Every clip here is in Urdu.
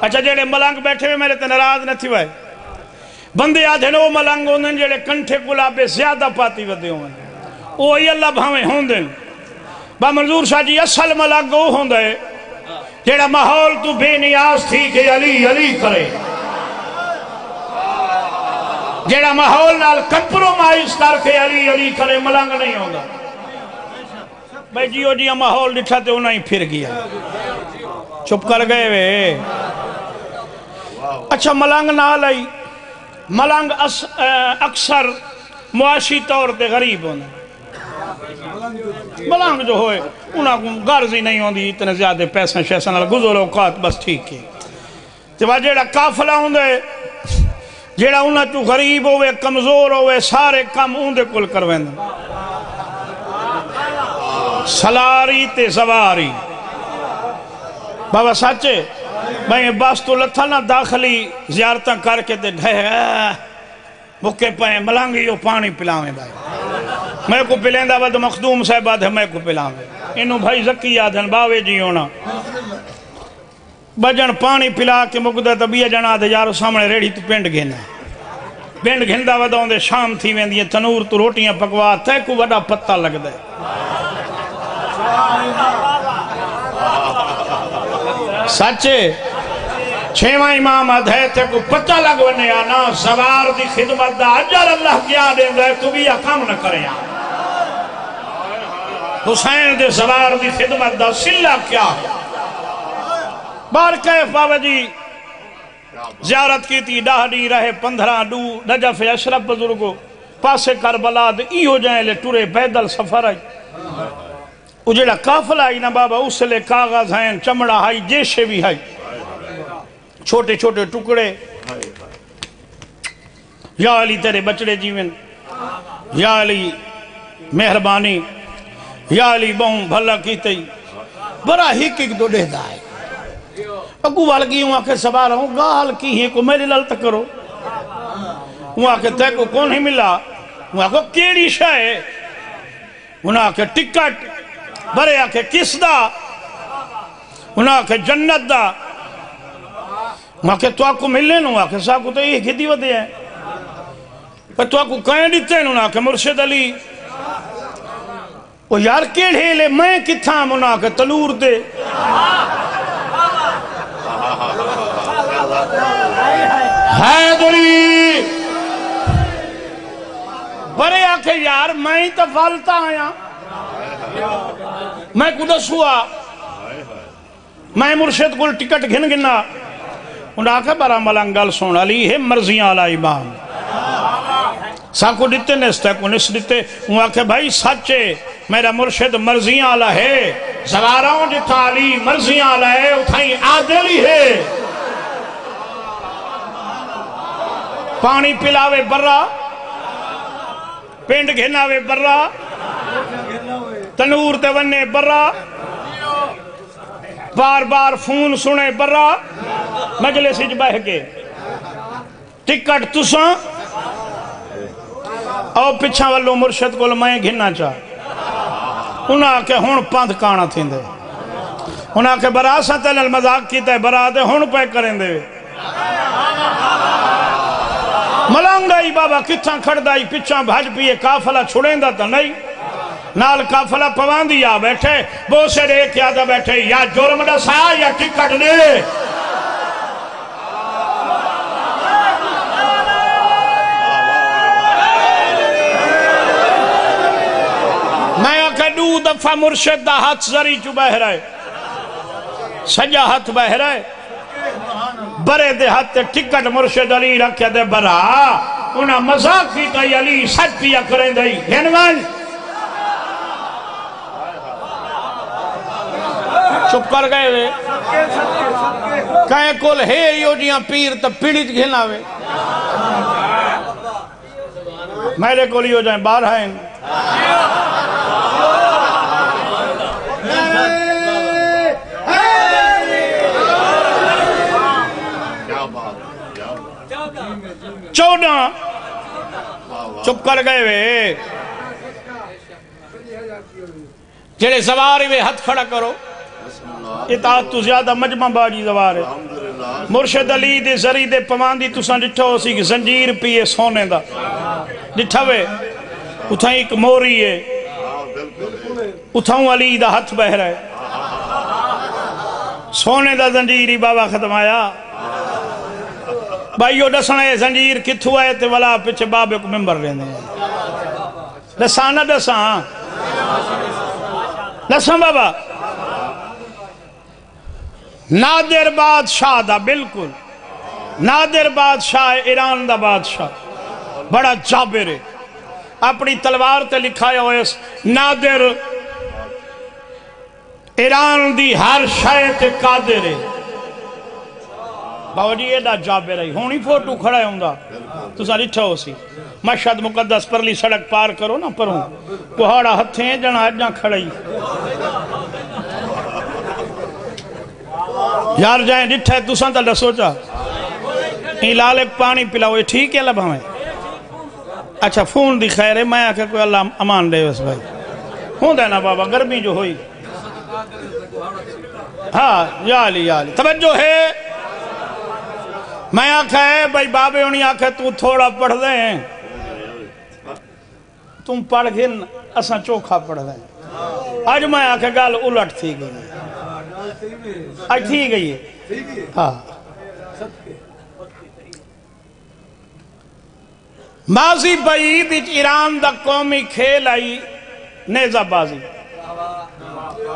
اچھا جڑے ملنگ بیٹھے ہوئے میرے تے ناراض نہ تھی وائے بندے آدھے نو ملنگ ہوندن جڑے کنٹھے گلابے زیادہ پاتی ودے ہوئے اوہی اللہ بھاویں ہوندن با منظور شاہ جی اصل ملنگ وہ ہوندے جڑا ماحول تو بے نیاز تھی کہ علی علی کرے جڑا ماحول نال کمپرومائز کر کے علی علی کرے ملنگ نہیں ہوندا بھائی جیو جی ماحول ڈٹھا تے انہیں ہی پھر گیا چھپ کر گئے وے اچھا ملنگ نال آئی ملنگ اکثر معاشی طور تے غریب ہونے ملنگ جو ہوئے انہاں کو غرض ہی نہیں ہوندی اتنے زیادہ پیسے شیسے نال گزر اوقات بس ٹھیک ہے تو جیڑا قافلہ ہوندے جیڑا انہاں تو غریب ہوئے کمزور ہوئے سارے کم اوندے کل کرویں سلاری تے زواری بابا سچے میں بس تو لتھا نہ داخلی زیارتاں کر کے دے ڈھے مکے پائیں ملانگیوں پانی پلاویں بھائی میں کو پلیں دا بد مخدوم صاحبات ہے میں کو پلاویں انہوں بھائی زکی آدھن باوے جی ہونا بجن پانی پلا کے مقدر طبیعہ جنا دے یارو سامنے ریڑی تو پینڈ گھنا پینڈ گھندا وداؤں دے شام تھی وین دیئے تنور تو روٹیاں پکوا تے کو وڈا پتہ لگ دے سچے چھویں امام ہے تے کو پتہ لگ ونے آنا سوار دی خدمت دا اجر اللہ کیا دیں دے تو بھی کام نہ کریں حسین دے سوار دی خدمت دا سلہ کیا بار کیف بابا جی زیارت کی تھی ڈاہڈی رہے 15 ڈو نجف اشرف بزرگو پاسے کربلا دے ای ہو جائیں لے ٹورے پیدل سفر آئی اجڑا کافلہ آئی نا بابا اس لے کاغذ ہیں چمڑا آئی جیشے بھی آئی چھوٹے چھوٹے ٹکڑے یا علی تیرے بچڑے جیون یا علی مہربانی یا علی بہن بھلا کیتے بڑا ہک دو دے دائے اگو والگی ہوں آکے سوارا ہوں گال کی ہیں کو میرے لال تک کرو ہوں آکے تے کو کون ہی ملا ہوں آکے کیڑی شاہ ہوں آکے ٹکٹ برے آکے کس دا ہوں آکے جنت دا ہوں آکے تو آکو ملنے ہوں آکے ساکو تو یہ گھدی ودے ہیں تو آکو کہیں دیتے ہیں ہوں آکے مرشد علی وہ یار کیڑے لے میں کتھا ہوں آکے تلور دے حیدری برے آکے یار میں ہی تو فالتا آیا میں کدس ہوا میں مرشد کو ٹکٹ گھن گنا انہاں آکے برا ملنگل سون علی ہے مرضیاں علی امام ساکو دیتے نستے کو نس دیتے انہاں آکے بھائی سچے میرا مرشد مرضیاں علی ہے زواراؤں جتا علی مرضیاں علی ہے اتھائیں عادلی ہے پانی پلاوے برا پینڈ گھناوے برا تنور تے ونے برا بار بار فون سنے برا مجلس اج بہ کے ٹکٹ تساں او پچھا والو مرشد کو میں گھننا چاہ انہاں کے ہون پاندھ کانا تھیں دے انہاں کے برا سا تلل مذاق کیتا ہے برا دے ہون پہ کریں دے ملانگائی بابا کتھاں کھڑ دائی پچھاں بھاج پیئے کافلہ چھوڑیں دا تا نہیں نال کافلہ پواندی آ بیٹھے بو سے رے کیا دا بیٹھے یا جرم دا سا یا ٹکٹ دے میں آکے دو دفعہ مرشد دا ہاتھ زری چو بہ رہے سجا ہاتھ بہ رہے برے دے ہاتھ ٹکٹ مرشد علی رکھے دے برا انہاں مذاق کی کئی علی سچ پیا کریں دائی گھنوان چپ کر گئے وے کہیں کل ہے یو جیاں پیر تا پیڑیت گھنا وے میرے کل یو جائیں بار ہیں چودہ چپ کر گئے وے جڑے زواری وے ہتھ کھڑا کرو اطاعت تو زیادہ مجمع باجی زوار ہے مرشد علی دے زری دے پواندی تساں ڈٹھا ہو سی زنجیر پیے سونے دا ڈٹھا وے اتھاں ایک موری ہے اتھاں علی دا ہاتھ بہ رہا ہے سونے دا زنجیری بابا ختم آیا بھائیو دسنا ہے زنجیر کتھو آئے تے والا پچھے بابے کو ممبر رہنے دساں نہ دساں دساں بابا نادر بادشاہ دا بالکل نادر بادشاہ ایران دا بادشاہ بڑا جابر ہے اپنی تلوار تے لکھایا ہوئے نادر ایران دی ہر شے تے قادر ہے بابا جی ایڈا جابر ہے ہونی فوٹو کھڑا ہے ہوندہ تو سا لٹھا ہو سی مشہد مقدس پرلی سڑک پار کرو نا پروں کوہاڑا ہتھیں جنا اجنا کھڑائی یار جائیں ڈٹھا ہے تو سا تا سوچا این لالک پانی پلاؤ یہ ٹھیک ہے لبھا میں اچھا فون دی خیر ہے میں آکھا کوئی اللہ امان دے بس بھائی ہوں دے نا بابا گرمی جو ہوئی ہاں یا علی توجہ ہے میں آکھا ہے بھائی بابے انہیں آکھا تو تھوڑا پڑھ دیں تم پڑھ گھن اساں چوکھا پڑھ دیں آج میں آکھا گال الٹ تھی گئی آج تھی گئی ہے ہاں ماضی بعید ایران دا قومی کھیل آئی نیزہ بازی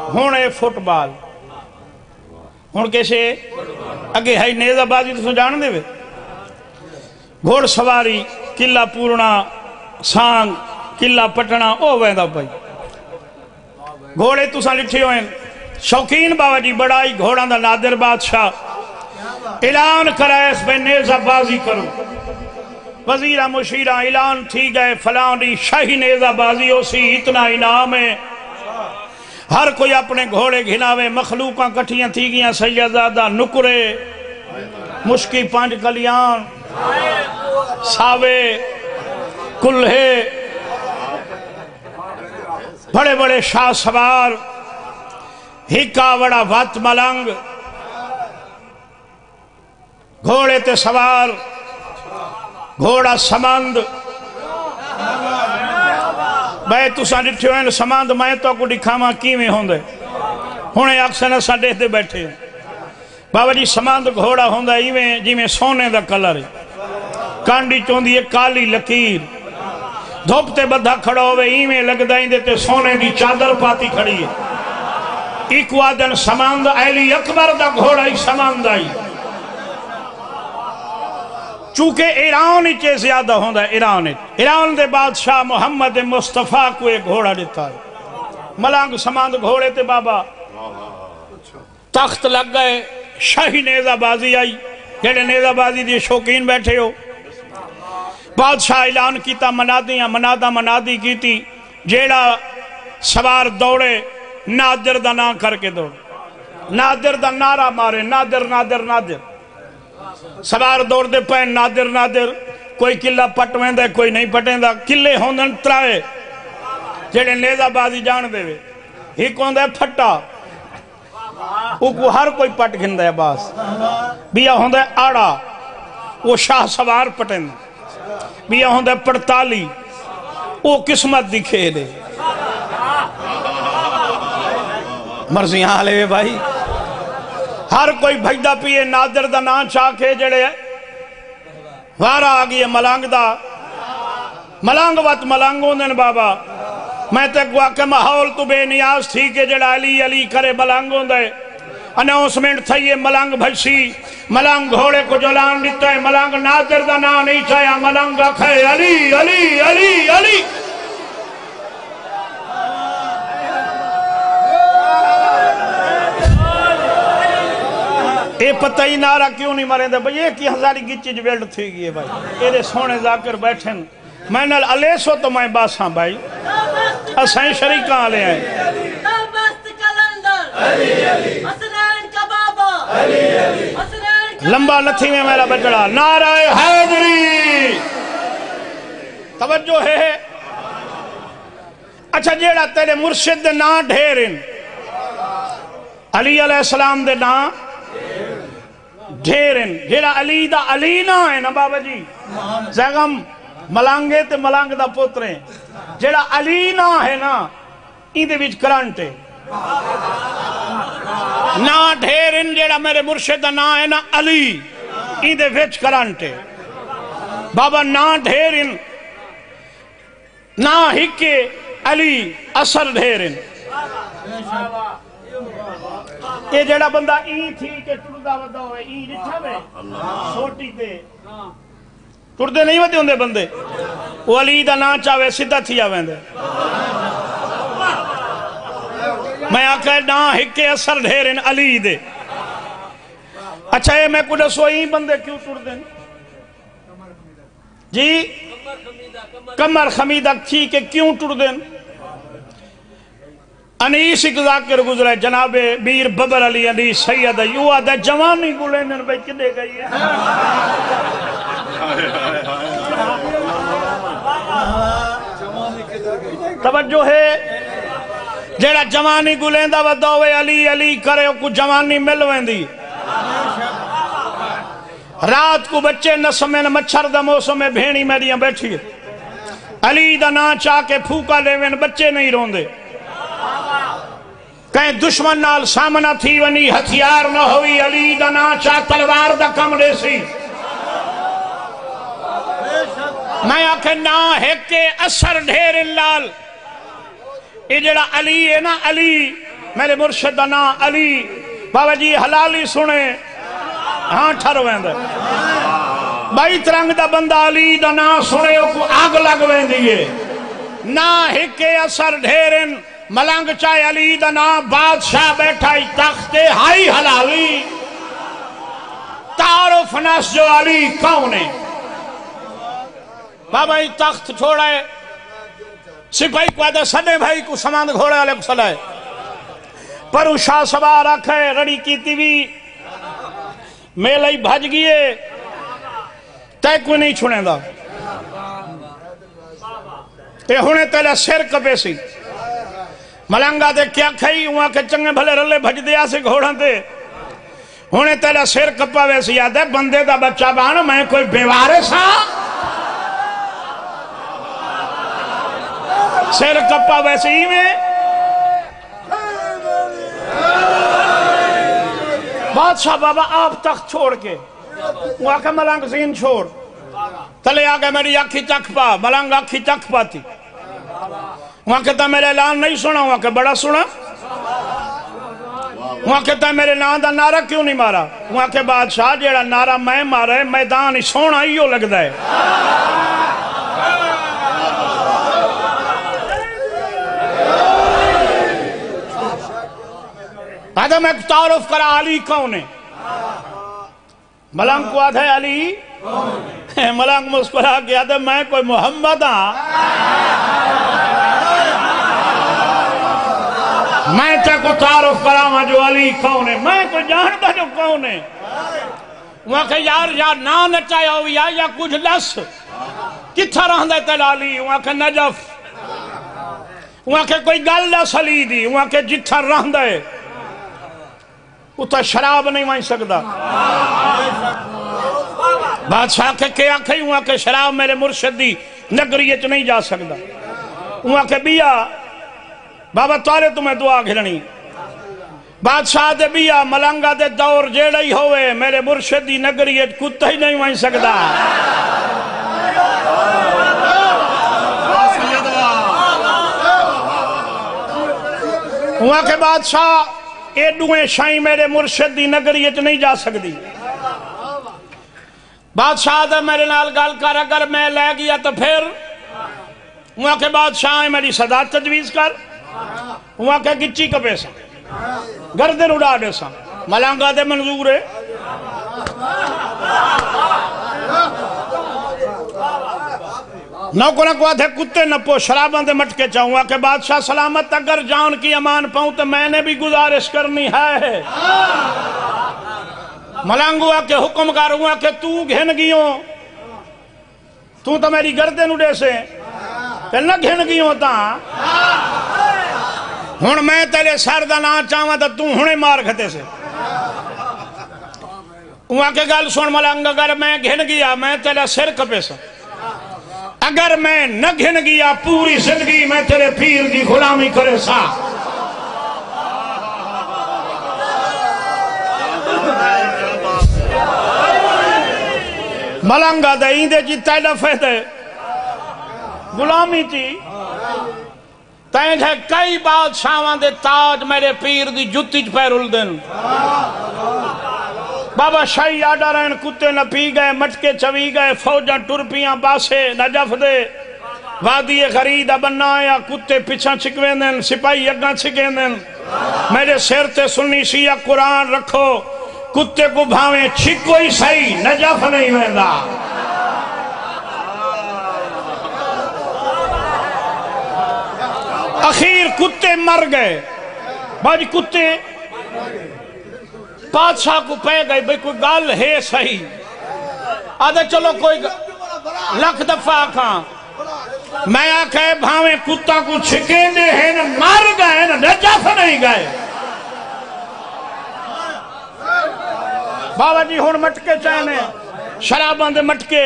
ہونے فٹ بال ہون کیسے اگے ہے نیزہ بازی تو جان دے وے گھوڑ سواری قلعہ پورنا سانگ قلعہ پٹنا او ویندہ بھائی گھوڑے تو ساں لٹھے ہوئے شوقین بابا جی بڑائی گھوڑا دا نادر بادشاہ اعلان کرائے اس پہ نیزہ بازی کرو وزیرہ مشیرہ اعلان تھی گئے فلان دی شاہی نیزہ بازی ہو سی اتنا انعام ہے ہر کوئی اپنے گھوڑے گھناوے مخلوقاں کٹھیاں تھی گیاں سیدزادہ نکرے مشکی پانچ کلیان ساوے کلہے بڑے بڑے شاہ سوار ہکا وڑا وات ملنگ گھوڑے تے سوار گھوڑا سمند بھائی تو ساں ڈٹھے ہوئے سمند میں تو کو دکھاواں کیویں ہوندے ہونے اکثر اساں ڈہتے بیٹھے بابا جی سمند گھوڑا ہوندا ایویں جویں سونے دا کلر کانڈی چوندی ہے کالی لکیر دھوپ تے بدھا کھڑا ہوئے ایویں لگدا ایندے تے سونے دی چادر پاتی کھڑی ہے ایک وادن سمند علی اکبر دا گھوڑا ہی سمند آئی چونکہ ایران چے زیادہ ہوندہ ایران دے بادشاہ محمد مصطفیٰ کو ایک گھوڑا دیتا ہے ملانگ سماند گھوڑے تے بابا تخت لگ گئے شاہی نیزہ بازی آئی جیڑے نیزہ بازی دی شوقین بیٹھے ہو بادشاہ اعلان کیتا منادیاں منادی کیتی جیڑا سوار دوڑے نادر دا نام کر کے دوڑے نادر دا نعرہ مارے نادر نادر نادر سوار دوڑ دے پہن نادر نادر کوئی قلعہ پٹویں دے کوئی نہیں پٹیں دا قلعے ہوندن ترائے جیڑے نیزہ بازی جان دے وے ہی کون دے پھٹا او کو ہر کوئی پٹ گھن دے باس بیا ہوندے آڑا وہ شاہ سوار پٹیں دے بیا ہوندے پڑتالی او قسمت دکھے دے مرضی ہاں لے بھائی ہر کوئی بھجدہ پیئے نادر دا نام چاہ کے جڑے وارا آگئی ہے ملانگ دا ملانگ وات ملانگوں دن بابا میں تے گوا کہ محول تو بے نیاز تھی کہ جڑا علی علی کرے ملانگوں دے اناؤنسمنٹ تھا یہ ملانگ بھجسی ملانگ گھوڑے کو جلان دیتا ہے ملانگ نادر دا نام نہیں چاہیا ملانگ آکھے علی علی علی علی اے پتہ ہی نعرہ کیوں نہیں مرے دے بھئی ایک ہی ہزاری گچی جویلڈ تھی گئی ہے بھائی ایرے سونے ذاکر بیٹھیں میں نل علیسو تو میں باساں بھائی اسائیں شریکاں آلے آئیں لمبا نتھی میں میرا بچڑا نعرہ حیدری توجہ ہے اچھا جیڑا تیرے مرشد دے نا ڈھیرن علی علیہ السلام دے نا ڈھیرن جیڑا علی دا علی نہ ہے نا بابا جی زیغم ملانگے تے ملانگ دا پوترے جیڑا علی نہ ہے نا این دے وچ کرنٹ ہے نا ڈھیرن جیڑا میرے مرشد دا نا ہے نا علی این دے وچ کرنٹ ہے بابا نا ڈھیرن نا ہکے علی اثر ڈھیرن یہ جڑا بندہ این تھی کہ ٹردہ ودا ہوئے این جٹھا میں چھوٹی تے ٹردے نہیں ہوتے ہوندے بندے وہ علی دا نا چاہوے سدھا تھی آویں دے میں آکھا نا ہکے اثر ڈھیرن علی دے اچھا یہ میں کو دسو این بندے کیوں ٹردے جی کمر خمیدہ تھی کہ کیوں ٹردے انیس ایک ذاکر گزرے جناب میر ببر علی انیس سید یو آدھے جوانی گلینن بھئی کدے گئی ہے توجہ ہے جیڑا جوانی گلیندہ ودوے علی علی کرے کو جوانی ملویں دی رات کو بچے نسمیں مچھر دا موسم میں بھینی میریاں بیٹھی علی دا نا چاہ کے پھوکا لیویں بچے نہیں روندے کہیں دشمن نال سامنا تھی ونی ہتھیار نہ ہوئی علی دا نا چاہ تلوار دا کم دے سی میں آکھے نا ہے کہ اثر ڈھیر لال یہ جڑا علی ہے نا علی میرے مرشد دا نا علی بابا جی حلالی سنے ہاں ٹھرویں دے بائی ترنگ دا بندہ علی دا نا سنے کو آگ لگویں دیئے نا ہے کہ اثر ڈھیرن ملنگ چاہے علی دا نا بادشاہ بیٹھائی تخت ہائی حلالی تعارف نس جو علی کون ہے بابا یہ تخت چھوڑا ہے سپاہی کو آدھے سنے بھائی کو سمان گھوڑے علیہ کو سلائے پرو شاہ سوار رکھے رڑی کی تیوی میلہی بھج گئے تے کوئی نہیں چھوڑیں دا تے ہونے تیلے سر کپے سی ملنگا دے کیا کھائی وہاں کے چنگے بھلے رلے بھج دیا سے گھوڑاں دے ہونے تیلے سر کپا ویسے یاد ہے بندے دا بچہ بانا میں کوئی بیوارے سا سر کپا ویسے ہی میں بادشاہ بابا آپ تخت چھوڑ کے وہاں کے ملنگ زین چھوڑ تلے آگے میری آنکھی تک پا ملنگ آنکھی تک پاتی وہاں کہتا میرے اعلان نہیں سنا وہاں کہ بڑا سنا وہاں کہتا میرے نام دا نعرہ کیوں نہیں مارا وہاں کہ بادشاہ جیڑا نعرہ میں مارا ہے میدان سونا ہی ہو لگ دائے آدھا میں تعارف کرا علی کون ہے ملنگ کو آدھا علی ملنگ مسکرا کہ آدھا میں کوئی محمد ہاں میں تے کو تعارف کراما جو علی کون ہے میں کو جانتا جو کون ہے وہاں کہ یار نا نچایا ہوئی یا کچھ لس کتھا رہن دے تیل علی وہاں کہ نجف وہاں کہ کوئی گل لس علی دی وہاں کہ جتھا رہن دے اتھا شراب نہیں مائن سکتا بادشاہ کے کیا کھئی وہاں کہ شراب میرے مرشد دی نگریت نہیں جا سکتا وہاں کہ بیا بابا تارے تمہیں دعا گھلنی بادشاہ دے بیا ملنگا دے دور جیڑا ہی ہوئے میرے مرشد دی نگریت کتا ہی نہیں مائن سکتا وہاں کے بادشاہ ایڈویں شاہیں میرے مرشد دی نگریت نہیں جا سکتی بادشاہ دے میرے نال گال کر اگر میں لے گیا تو پھر وہاں کے بادشاہ میری صدا تجویز کر وہاں کے گچی کا پیسا گردن اڑا دے سا ملانگا دے منظور ہے نوکرہ کو آدھے کتے نپو شرابان دے مٹکے چاہوں وہاں کے بادشاہ سلامت اگر جان کی امان پاؤں تو میں نے بھی گزارش کرنی ہے ملانگو آکے حکم کر ہوا کہ تو گھن گیوں تو میری گردن اڑے سے کہ نہ گھن گیوں تا ہون میں تیلے سردہ نہ چاہواں تو ہنے مار کھتے سے وہاں کے گل سن ملنگ اگر میں گھن گیا میں تیرا سر کپے سا اگر میں نہ گھن گیا پوری زندگی میں تیرے پیر دی غلامی کرے سا ملنگا دائیں دے جی تیلہ فیدے غلامی تھی تین ہے کئی بادشاہاں دے تاج میرے پیر دی جتی پیرل دن بابا شاہی آڈا رہن کتے نہ پی گئے مٹکے چوی گئے فوجاں ٹرپیاں باسے نجف دے وادی غرید بنایا کتے پچھا چھکویں دن سپاہی اگاں چھکیں دن میرے سر تے سنی شیعہ قرآن رکھو کتے کو بھاویں چھکو ہی صحیح نجف نہیں ویندہ اخیر کتے مر گئے باج کتے بادشاہ کو پہ گئے بھئی کوئی گال ہے صحیح آدھے چلو کوئی لکھ دفعہ کھاں میں آکھے بھاویں کتا کو چھکیں دے ہیں نا مر گئے نا نجف نہیں گئے بابا جی ہون مٹکے چاہنے شراباں دے مٹکے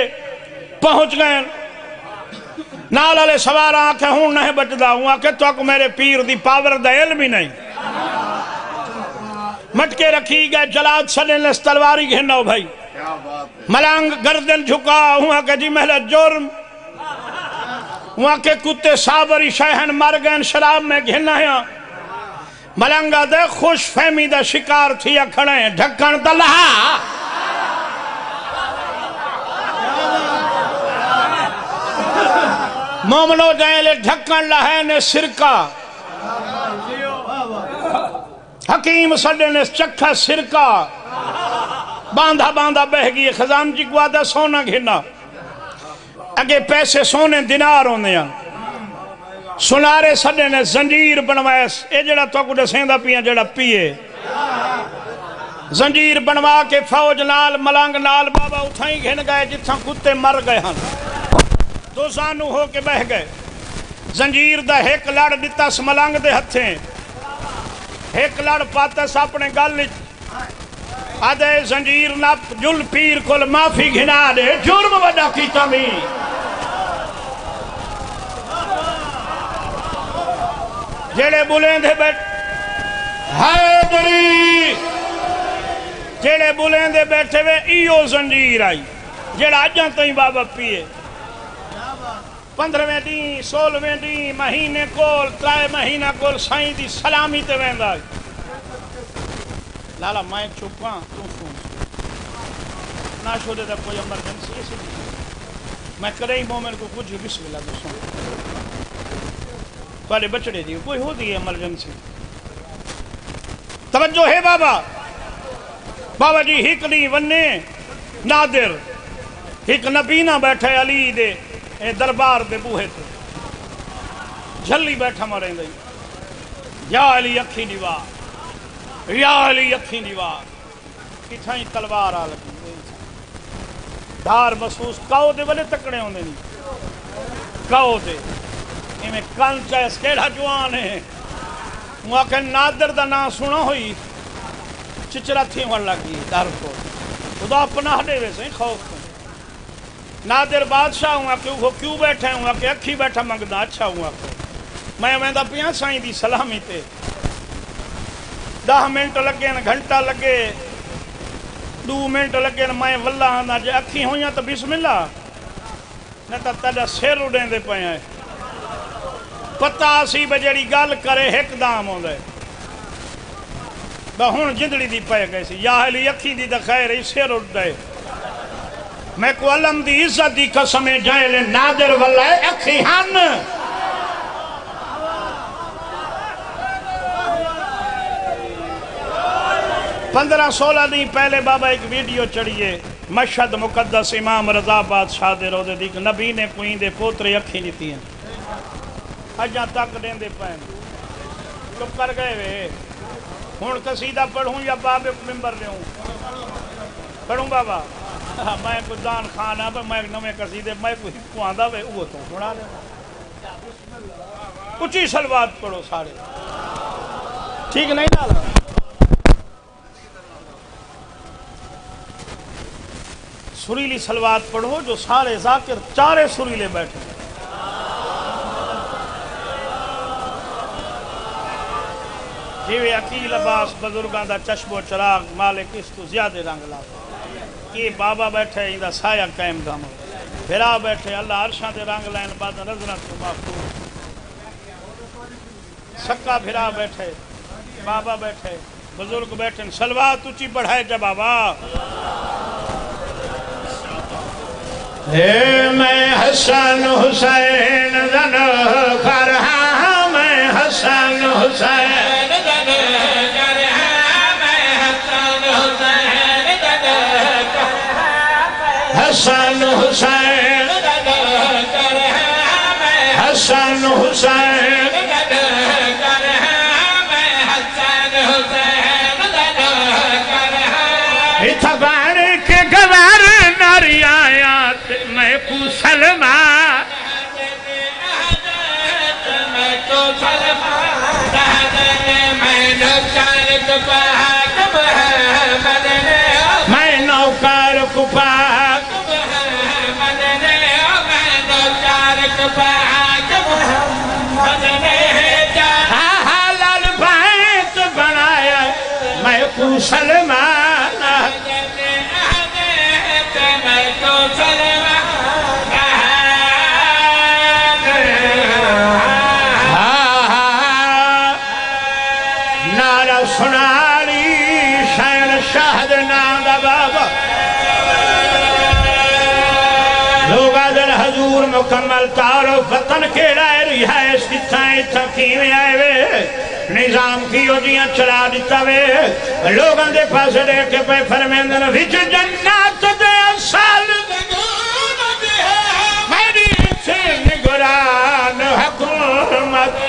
پہنچ گئے نال علیہ سوارا آکھے ہون نہیں بچدا ہوں آکھے تو اکو میرے پیر دی پاور دا علم ہی نہیں مٹکے رکھی گئے جلاد سلیں تلواری گھنو بھائی ملانگ گردن جھکا ہوں آکھے جی محلہ جرم ہوں آکھے کتے صابری شہن مر گئے شراب میں گھننا ہے ملنگا دے خوش فہمی دا شکار تھیا کھڑے ہیں ڈھکن دلہا مومنو جائیں لے ڈھکن لہے نے سرکہ حکیم سڈے نے چکھا سرکہ باندھا باندھا بہ گئی خزان جی کو آدھا سونا گھنا اگے پیسے سونے دینار ہونے ہیں سنارے سڈے نے زنجیر بنوائے اے جڑا تو کو دسیندہ پیاں جڑا پیے زنجیر بنوا کے فوج نال ملنگ نال بابا اٹھائیں گھن گئے جتھاں کتے مر گئے ہن دو زانو ہو کے بہ گئے زنجیر دا ایک لڑ دیتا اس ملنگ دے ہتھیں ایک لڑ پاتا سا اپنے گل آدھے زنجیر نپ جل پیر کل معافی گھنا دے جرم وڈا کی تمی جیڑے بولیں دے بیٹھ حیدری جیڑے بولیں دے بیٹھے وے ایو زنجیر آئی جیڑا آجاں تائیں بابا پیے 15ویں دین 16ویں دین مہینے کول 3 مہینہ کول سائیں دی سلامی تے ویندہ لالا میں چھپاں تو فون نہ شودے دا کوئی ایمرجنسی ایسی میں کرے مومن کو کچھ بسم اللہ دوستوں والے بچڑے دی کوئی ہو دی ایمرجنسی توجہ ہے بابا بابا جی ہک نہیں وننے نادر ہک نبینا بیٹھے علی دے اے دربار دے بوہے تے جھلی بیٹھا مریں دئی یا علی اکھی دیوار یا علی اکھی دیوار کتھائیں تلوار آ لگی دھار محسوس کاؤ دے بلے تکڑے ہوندے نہیں کاؤ دے میں کن چاہے کیڑا جوان ہے وہاں کہ نادر دا نا سنا ہوئی چچرا تھی وہاں لگی در کو خدا پناہ دے ویسے خوف کو نادر بادشاہ ہوں کہ وہ کیوں بیٹھے ہوں کہ اکھی بیٹھا منگدہ اچھا ہوں میں ویندہ پیاں سائیں دی سلامی تے 10 منٹ لگے گھنٹہ لگے 2 منٹ لگے میں واللہ نہ جے اکھی ہوئیاں تو بسم اللہ نہ تا تجا سیر اڑیں دے پہ ہیں پتہ سی بجڑی گال کرے ایک دام ہوں دے بہن جندڑی دی پہ گئے سی یا علی اکھی دی دا خیر ہی سیر اڑ دے میں کو علم دی عزت دی قسمیں جائے لے نادر واللہ اکھی ہن 15-16 دن پہلے بابا ایک ویڈیو چڑھیے مشہد مقدس امام رضا بادشاہ دے روزے دی نبی نے کوئی دے پوترے اکھی لیتی ہیں اجاں تک دین دے پائیں چپ کر گئے وے ہون قصیدہ پڑھوں یا باب ممبر لے ہوں پڑھوں بابا میں کوئی دان خان ہے میں نوے قصیدے میں کوئی آندہ وے وہ تو سنا لے اچھی سلوات پڑھو سارے ٹھیک نہیں ڈالا سریلی صلوات پڑھو جو سارے ذاکر چارے سریلے بیٹھے جیوے عقیل عباس بزرگاں دا چشم و چراغ مالک اس تو زیادہ رنگ لا کہ بابا بیٹھے ایدہ سایہ قائم گامو پھرا بیٹھے اللہ عرشاں دے رنگ لائن بعد نظرات کو محفوظ سکا پھرا بیٹھے بابا بیٹھے بزرگ بیٹھے صلوات اچھی بڑھائے جا بابا میں حسن حسین زن کر ہاں میں حسن حسین زن کر ہاں میں حسن حسین زن کر حسن حسین زن کر ہاں میں حسن حسین زن کر ہاں میں حسن حسین زن کر ہاں اتبار کے گوار ناریات میں کو سلمان میں کو سلمان میں نوکار کو پاک میں نوکار کو پاک میں نوکار کو پاک حلال بیت بنایا میں کو سلمان میں کو سلمان نعرہ سنالی شہر شہد نادا بابا لوگ آدھر حضور مکمل تارو فتن کے رائے رہائش کتائیں تھکیویں آئے وے نظام کیو جیاں چلا دیتا وے لوگ اندے پاس دیکھے پہ فرمیندن وچ جنات دے اصال میری سے نگران حکومت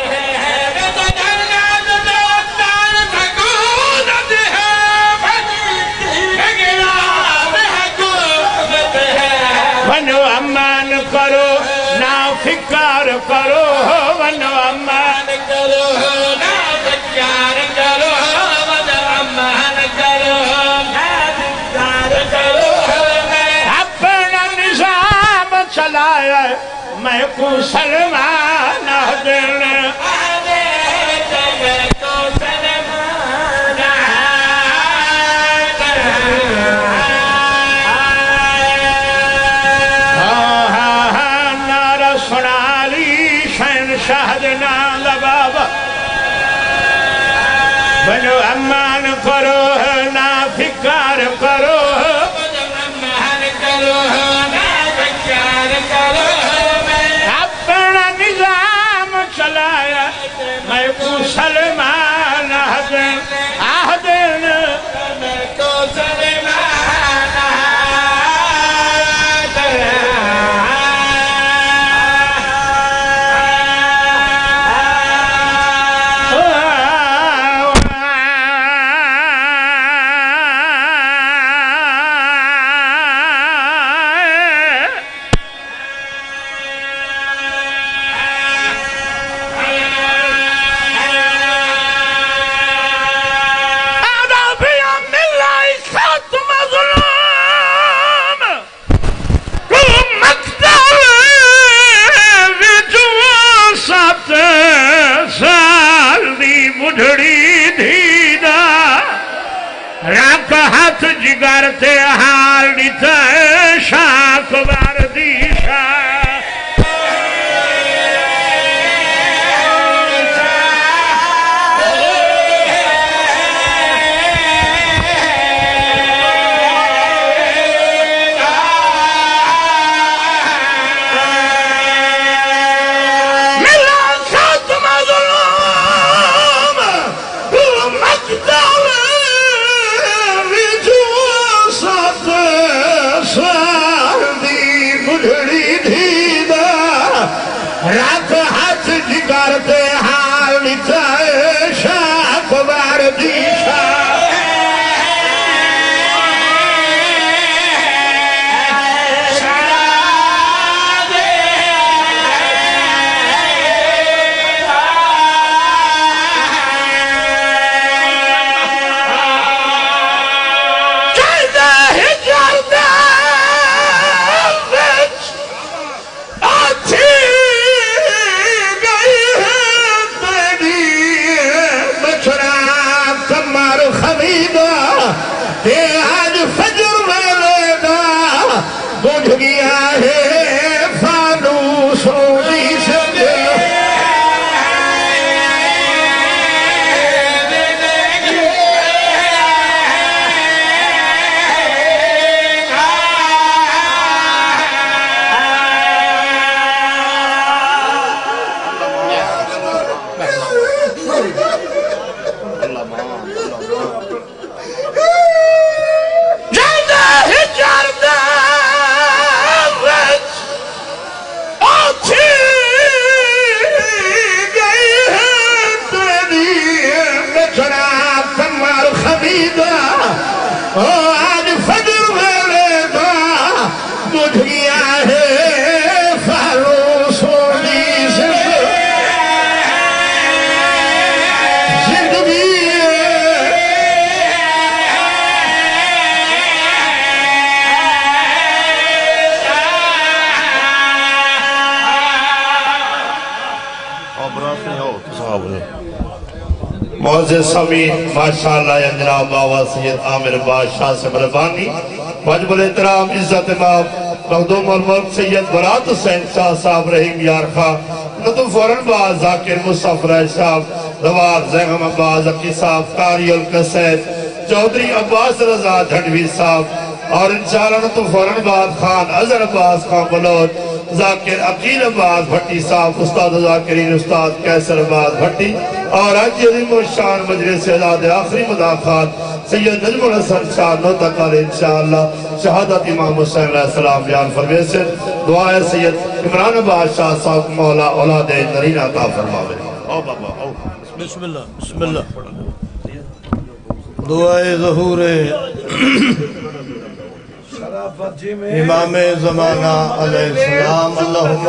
ونو امان کرو نا فکر کرو ونو امان کرو نا فکر کرو ونو امان کرو نا فکر کرو اپنا نظام چلایا میں کو سلمان دن میں کو سلمان شہد نال بابا بنو امان کرو نا فکر کرو امان کرو نا فکر کرو اپنا نظام چلایا میں کو سلمان آہدن میں کو سلمان ہاتھ جگر تے حال دیتا ہے شاک باردی رات ہاتھ جگر تے حال دیتا ہے شاک باردی معزز سمین ماشاءاللہ یا جناب بابا سید عامر بادشاہ سے مہربانی واجب الاحترام عزت امام مخدوم الملک سید برات حسین شاہ صاحب رحیم یار خواہ نتو فورن باز ذاکر مصطفی رائے صاحب رواد زیغم عباس عقی صاحب قاری القصید چودری عباس رضا دھنوی صاحب اور انشاءاللہ نتو فورن باز خان عزر عباس خان بلوچ ذاکر عقیل عباس بھٹی صاحب استاد ذاکرین استاد کیسر عباس بھٹی اور حج عظیم الشان مجلس اعداد آخری مداخات سید نجم الحسن شاہ نوتقال انشاءاللہ شہادت امام حسین علیہ السلام بیان فرمے سے دعائے سید عمران عباس شاہ صاحب مولا اولاد نرین عطا فرماوے بسم اللہ بسم اللہ دعائے ظہور امام زمانہ علیہ السلام اللہم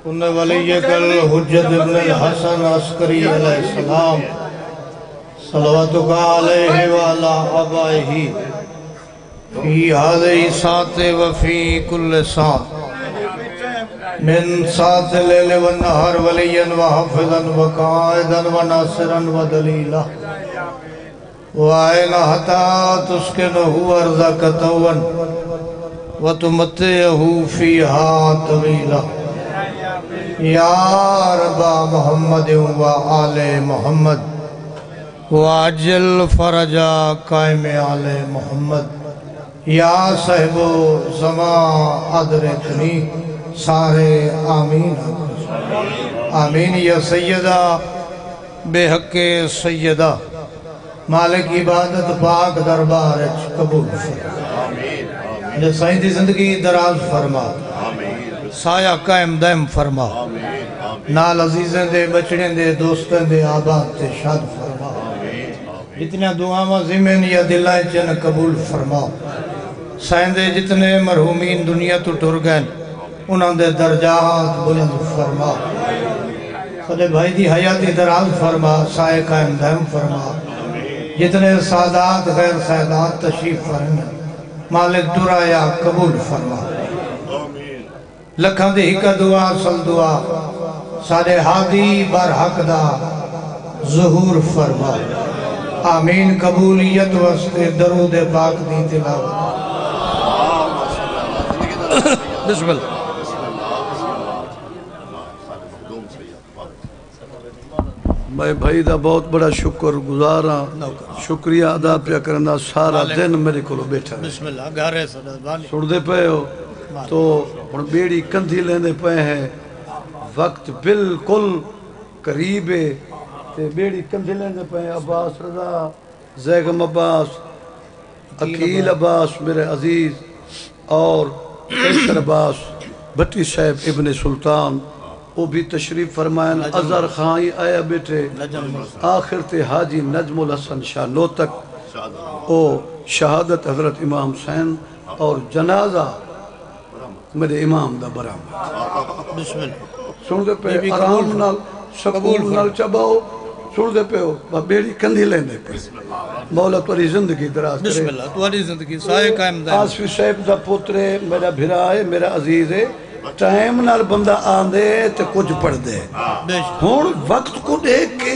ان ولیک الحجت ابن الحسن عسکری علیہ السلام صلواتک علیہ وعلا آبائہ فی هذه ساعت وفی کل ساعت من ساعت لیل و نہر ولیا و حفظا و قائدا و ناصرا و دلیلا وَأَيْنَ حَتَى تُسْكِنُهُ أَرْضَكَ طَوًّا وَتُمَتِّعُهُ فِيهَا طَوِيلًا يَا رَبَّ مُحَمَّدٍ وَآلِ مُحَمَّدٍ وَعَجِّلْ فَرَجَ قَائِمِ آلِ مُحَمَّدٍ يَا صَحِبُ زَمَاں أَدْرِكْنِي سارے آمین آمین یا سیدہ بے حق سیدہ مالک عبادت پاک دربار قبول فرما جو سائیں دی زندگی دراز فرما سایہ قائم دائم فرما نال عزیزیں دے بچڑیں دے دوستیں دے آباد تے شاد فرما جتنے دعاواں زمین یا دلائیں چن قبول فرما سائیں دے جتنے مرحومین دنیا تو ٹر گئے انہوں دے درجات بلند فرما خدے بھائی دی حیاتی دراز فرما سایہ قائم دائم فرما جتنے سادات غیر سادات تشریف فرما مالک درایا قبول فرما لکھاں دے ہکا دعا سل دعا سارے حادی برحق دا ظہور فرما آمین قبولیت واسطے درود پاک دی تلاوت بسم اللہ میں بھائی دا بہت بڑا شکر گزارا شکریہ ادا پیا کرنا سارا دن میرے کو بیٹھا بسم اللہ گھارے سڑ دے پہ ہو تو بیڑی کندھی لینے پہ ہیں وقت بالکل قریب ہے بیڑی کندھی لینے پہ ہیں عباس رضا زیغم عباس عقیل عباس میرے عزیز اور کیسر عباس بھٹی صاحب ابن سلطان وہ بھی تشریف فرمائن ازہر خائی آیا بیٹھے آخر تے حاجی نجم الحسن شاہ نوتک او شہادت حضرت امام حسین اور جنازہ میرے امام دا برام بسم اللہ سن دے پہ آرام نال سکول نال چباؤ سن دے پہ ہو بیڑی کندھی لیندے پہ مولا توری زندگی دراز کرے بسم اللہ توری زندگی سائے قائم دائم آصفی صاحب دا پوترے میرا بھرائے میرا عزیز ہے ٹائم نال بندہ آندے تے کچھ پڑھ دے ہون وقت کو دیکھ کے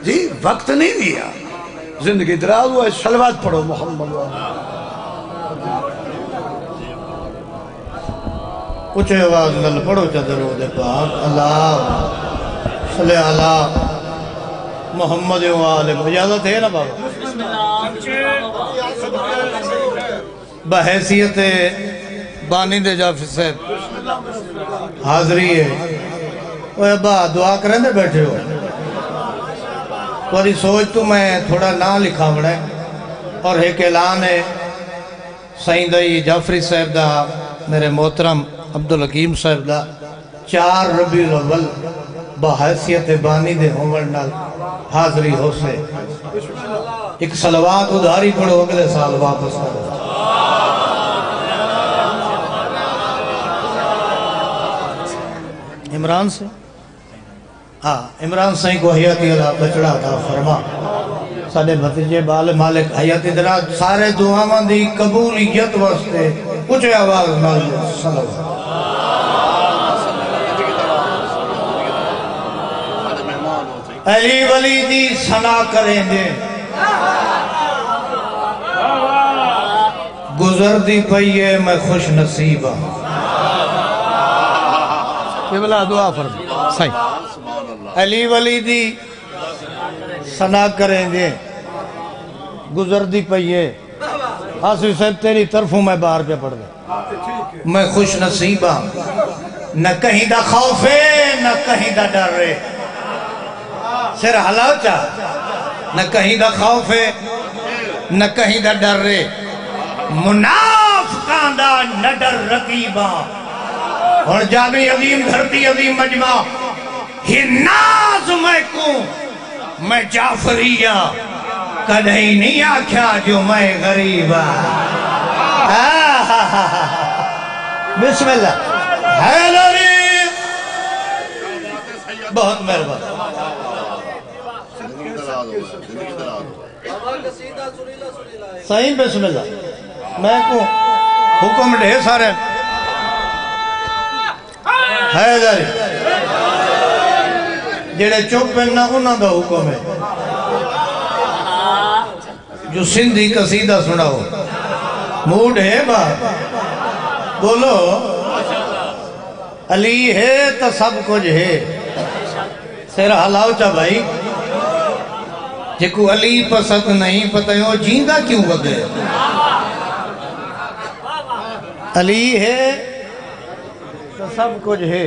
جی وقت نہیں دیا زندگی دراز ہوا ہے سلوات پڑھو محمد کچھ آواز نال پڑھو چادرو دے پاک اللہ صلی اللہ محمد و آلہ اجازت ہے نا بابا بحیثیت بانی دے جافی صاحب حاضری ہے وہ ابا دعا کریں دے بیٹھے ہو تھوڑی سوچ تو میں تھوڑا نہ لکھا بڑھے اور ایک اعلان ہے سائیں دائی جعفری صاحب دا میرے محترم عبدالحکیم صاحب دا 4 ربیع الاول بحیثیت بانی دے ہومرنال حاضری ہو سے ایک صلوات ادھاری پڑھو اگلے سال واپس کرو عمران سے ہاں عمران سائیں کو حیاتی اللہ بچڑا تھا فرما ساڑھے بھتیجے بال مالک حیاتی دراز سارے دعاواں دی قبولیت واسطے کچھ آواز نال صلوات علی ولی دی ثنا کریں دے گزر دی پئیے میں خوش نصیب ہوں یہ بلا دعا فرما صحیح علی ولی دی ثنا کریں دے گزر دی پئیے آسوی صاحب تیری طرفوں میں باہر پہ پڑھ دے میں خوش نصیب ہوں نہ کہیں دا خوف ہے نہ کہیں دا ڈر ہے سر حلاو چاہ نہ کہیں دا خوف ہے نہ کہیں دا ڈر ہے منافقان دا نہ ڈر رقیباں اور جاگی عظیم دھرتی عظیم مجمع ہی ناز میں کوں میں جعفریہ کدھئی نہیں آکھیا جو میں غریبہ بسم اللہ حیدری بہت مہربان صحیح بسم اللہ میں کو حکم ڈھے سارے حیدری جڑے چوپ پہننا انہاں دا حکم ہے جو سندھی قصیدہ سناؤ موڈ ہے بات بولو علی ہے تو سب کچھ ہے سیرہ حلاو چاہ بھائی جکو علی پسند نہیں پتہ ہو جیندہ کیوں بگے علی ہے تو سب کچھ ہے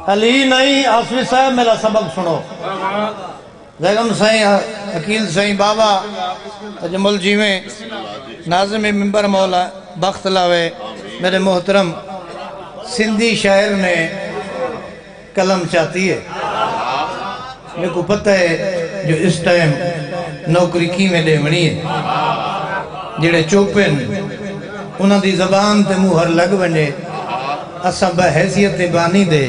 علی نہیں آسوی صاحب میرا سبق سنو زیگم سائیں عقیل سائیں بابا تجمل جی میں ناظم ممبر مولا بخت لاوے میرے محترم سندھی شاعر نے کلم چاہتی ہے میرے کو پتہ ہے جو اس ٹائم نوکری کی میں دے منی ہے جڑے چوپن انہاں دی زبان تے موہر لگ بنے اساں بحیثیت بانی دے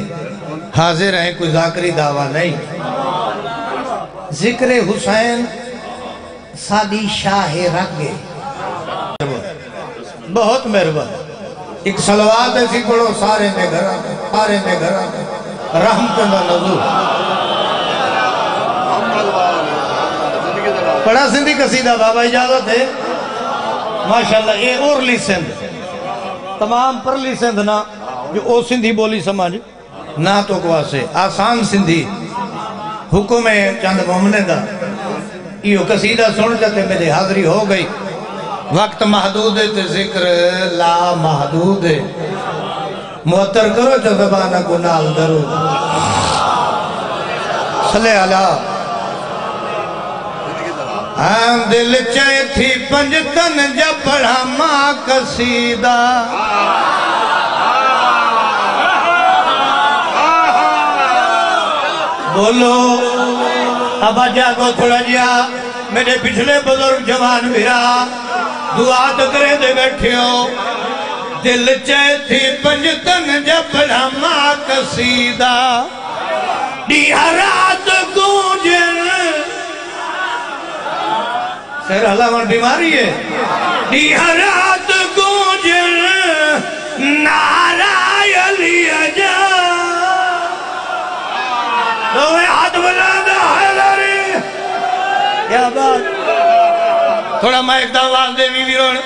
حاضر ہیں کوئی ذاکری دعویٰ نہیں ذکر حسین ساڈی شاہ رگے بہت مہربان ایک صلوات ایسی پڑھو سارے میں گھر رحمت اللہ نزول پڑھا سندھی قصیدہ بابا اجازت ہے ماشاءاللہ یہ اورلی سندھ تمام پرلی سندھ نا جو او سندھی بولی سمجھ نہ تو کواسے آسان سندھی حکم ہے چند مومنے دا یہ قصیدہ سن جاتے میرے حاضری ہو گئی وقت محدود ہے تے ذکر لا محدود ہے معطر کرو جو زبانہ کو نال درو صلی اللہ دل چاہے تھی پنجتن جب پڑھا ماں قصیدہ بولو ابا جاگو تھوڑا جیا میرے پچھلے بزرگ جوان بھیرا دعا تو کرے دے بیٹھے ہو دل چاہے تھی پنجتن جب پڑھا ماں قصیدہ دیارات گونجن سیر علامہ بیماری ہے دیارات گونجن نعرائی علی اجا دوے ہاتھ بلانا ہے لاری کیا بات تھوڑا مائک دا آواز دے بھی بیرون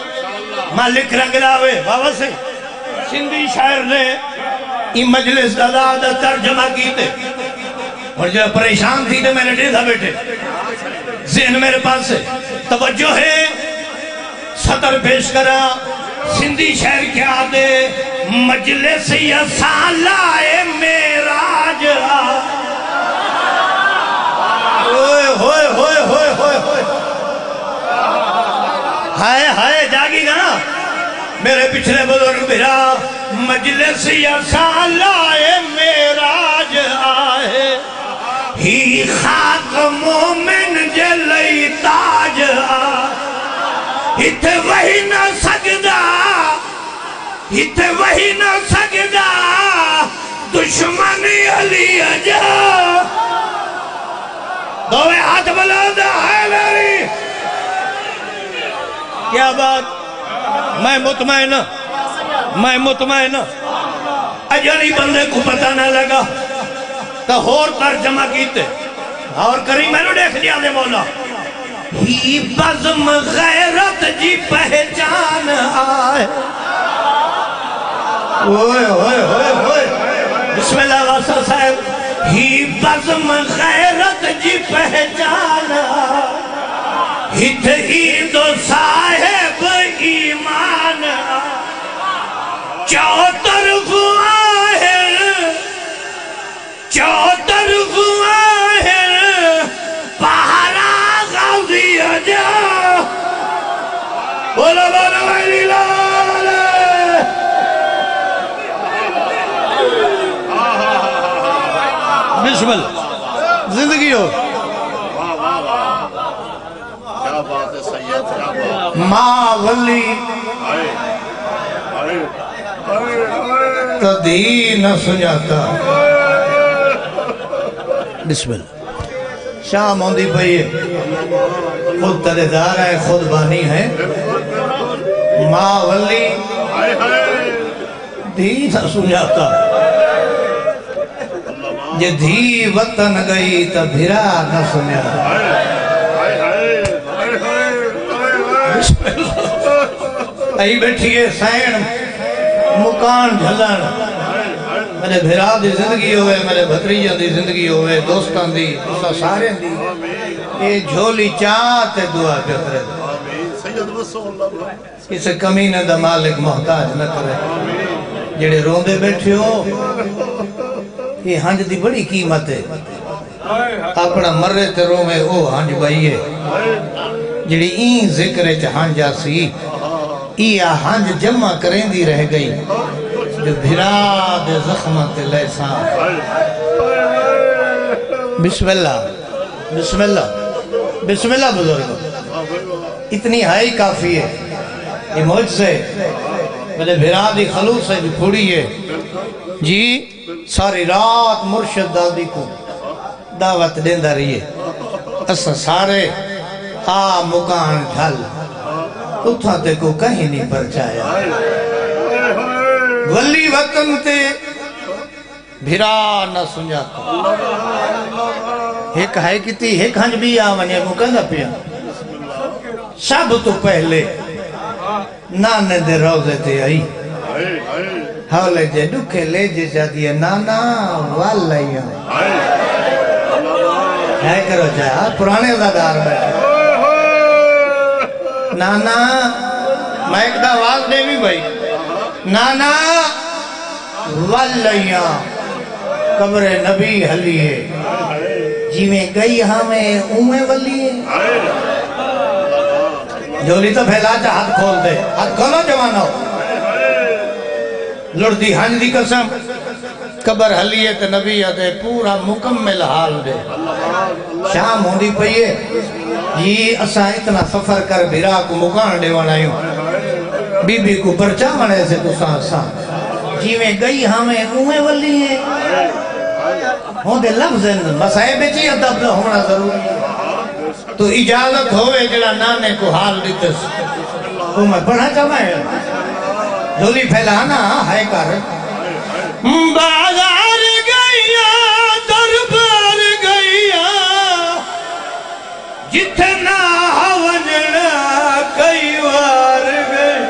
مالک رنگ لاوے بابا سے سندھی شاعر نے یہ مجلس دا ترجمہ کیتے اور جو پریشان تھی تو میں نے دیکھا بیٹھے ذہن میرے پاس سے توجہ ہے صدر پیش کرا سندھی شاعر کیا دے مجلس یا سالائے میراج ہوئے ہوئے ہوئے ہوئے ہوئے ہوئے ہائے ہائے جاگی گا نا میرے پچھلے بزرگ بھیرا مجلس یا سالائے میراج آئے ہی خاک مومن جلئی تاج آئے ہتے وہی نہ سجدہ ہتے وہی نہ سجدہ دشمن علی اجا دوے ہاتھ بلندہ ہے میری کیا بات میں مطمئن اجلی بندے کو پتہ نہ لگا تو ہور ترجمہ کیتے اور کریم میں نے دیکھ لیا دے مولا ہی بزم غیرت جی پہچان آئے اوئے اوئے اوئے اوئے بسم اللہ واسطہ صاحب ہی بزم غیرت جی پہچان آئے ہت عید و صاحب ایمان آئے چوتر آہر چوتر آہر پہرا غوزی جا بولا بولا ویلی لالے بسم اللہ زندگی ہو کیا بات ہے سید کیا بات ماں ولی تدھی نہ سنجاتا بسم اللہ شام ہوندی پئی خود تردار ہے خود بانی ہے ماں ولی دھی نہ سنجاتا جے دھی وطن گئی تا بھرا نہ سنجاتا بسم اللہ ای بیٹھئے سین مکان جھلن میرے بھرا دی زندگی ہوئے میرے بھتریجہ دی زندگی ہوئے دوستان دی سارے دی یہ جھولی چاہتے دعا کرتے کسے کمینے دا مالک محتاج نہ کرے جڑے روندے بیٹھے ہو یہ ہنج دی بڑی قیمت ہے اپنا مرے تے رومے او ہنج بائیے جڑی این ذکر ہنجا سی یہ ہنج جمع کریں دی رہ گئی جو بھرا دے زخمت لیسان بسم اللہ بسم اللہ بسم اللہ بزرگ اتنی ہائی کافی ہے یہ مجھ سے میرے بھرا دی خلوص سے بھی پھوڑی ہے جی ساری رات مرشد دادی کو دعوت دیندہ رہی ہے اسا سارے آ مکان جھل اتھا تے کو کہیں نہیں پرچایا ولی وطن تے بھرا نہ سنجاتا ایک ہے کتی ایک ہنج بھی آمنے مکندہ پیا سب تو پہلے نانے دے روزے تے آئی ہولے جے ڈکھے لے جے جادیے نانا والیاں ہے کرو جایا پرانے دادار بیٹھے نانا میں ایک دا آواز دے بھی بھائی نانا والیاں قبر نبی حلیے جی میں گئی ہمیں اومیں ولیے جولی تو پھیلا جا ہاتھ کھول دے ہاتھ کھولو جوانو لڑتی ہنج دی قسم قبر حلیت نبی دے پورا مکمل حال دے شام ہوندی پئیے یہ اساں اتنا سفر کر بھرا کو مکان دے ونائیوں بی بی کو پرچا منے سے تو ساں جی میں گئی ہمیں اومیں ولی ہیں ہوندے لفظ مسائب جی ادب ہونا ضروری تو اجازت ہوئے جڑا نانے کو حال دیتس وہ میں پڑھا چاہے جھولی پھیلانا ہے کر بازار گئیا دربار گئیا جتنا ونجنا کئی وار گئی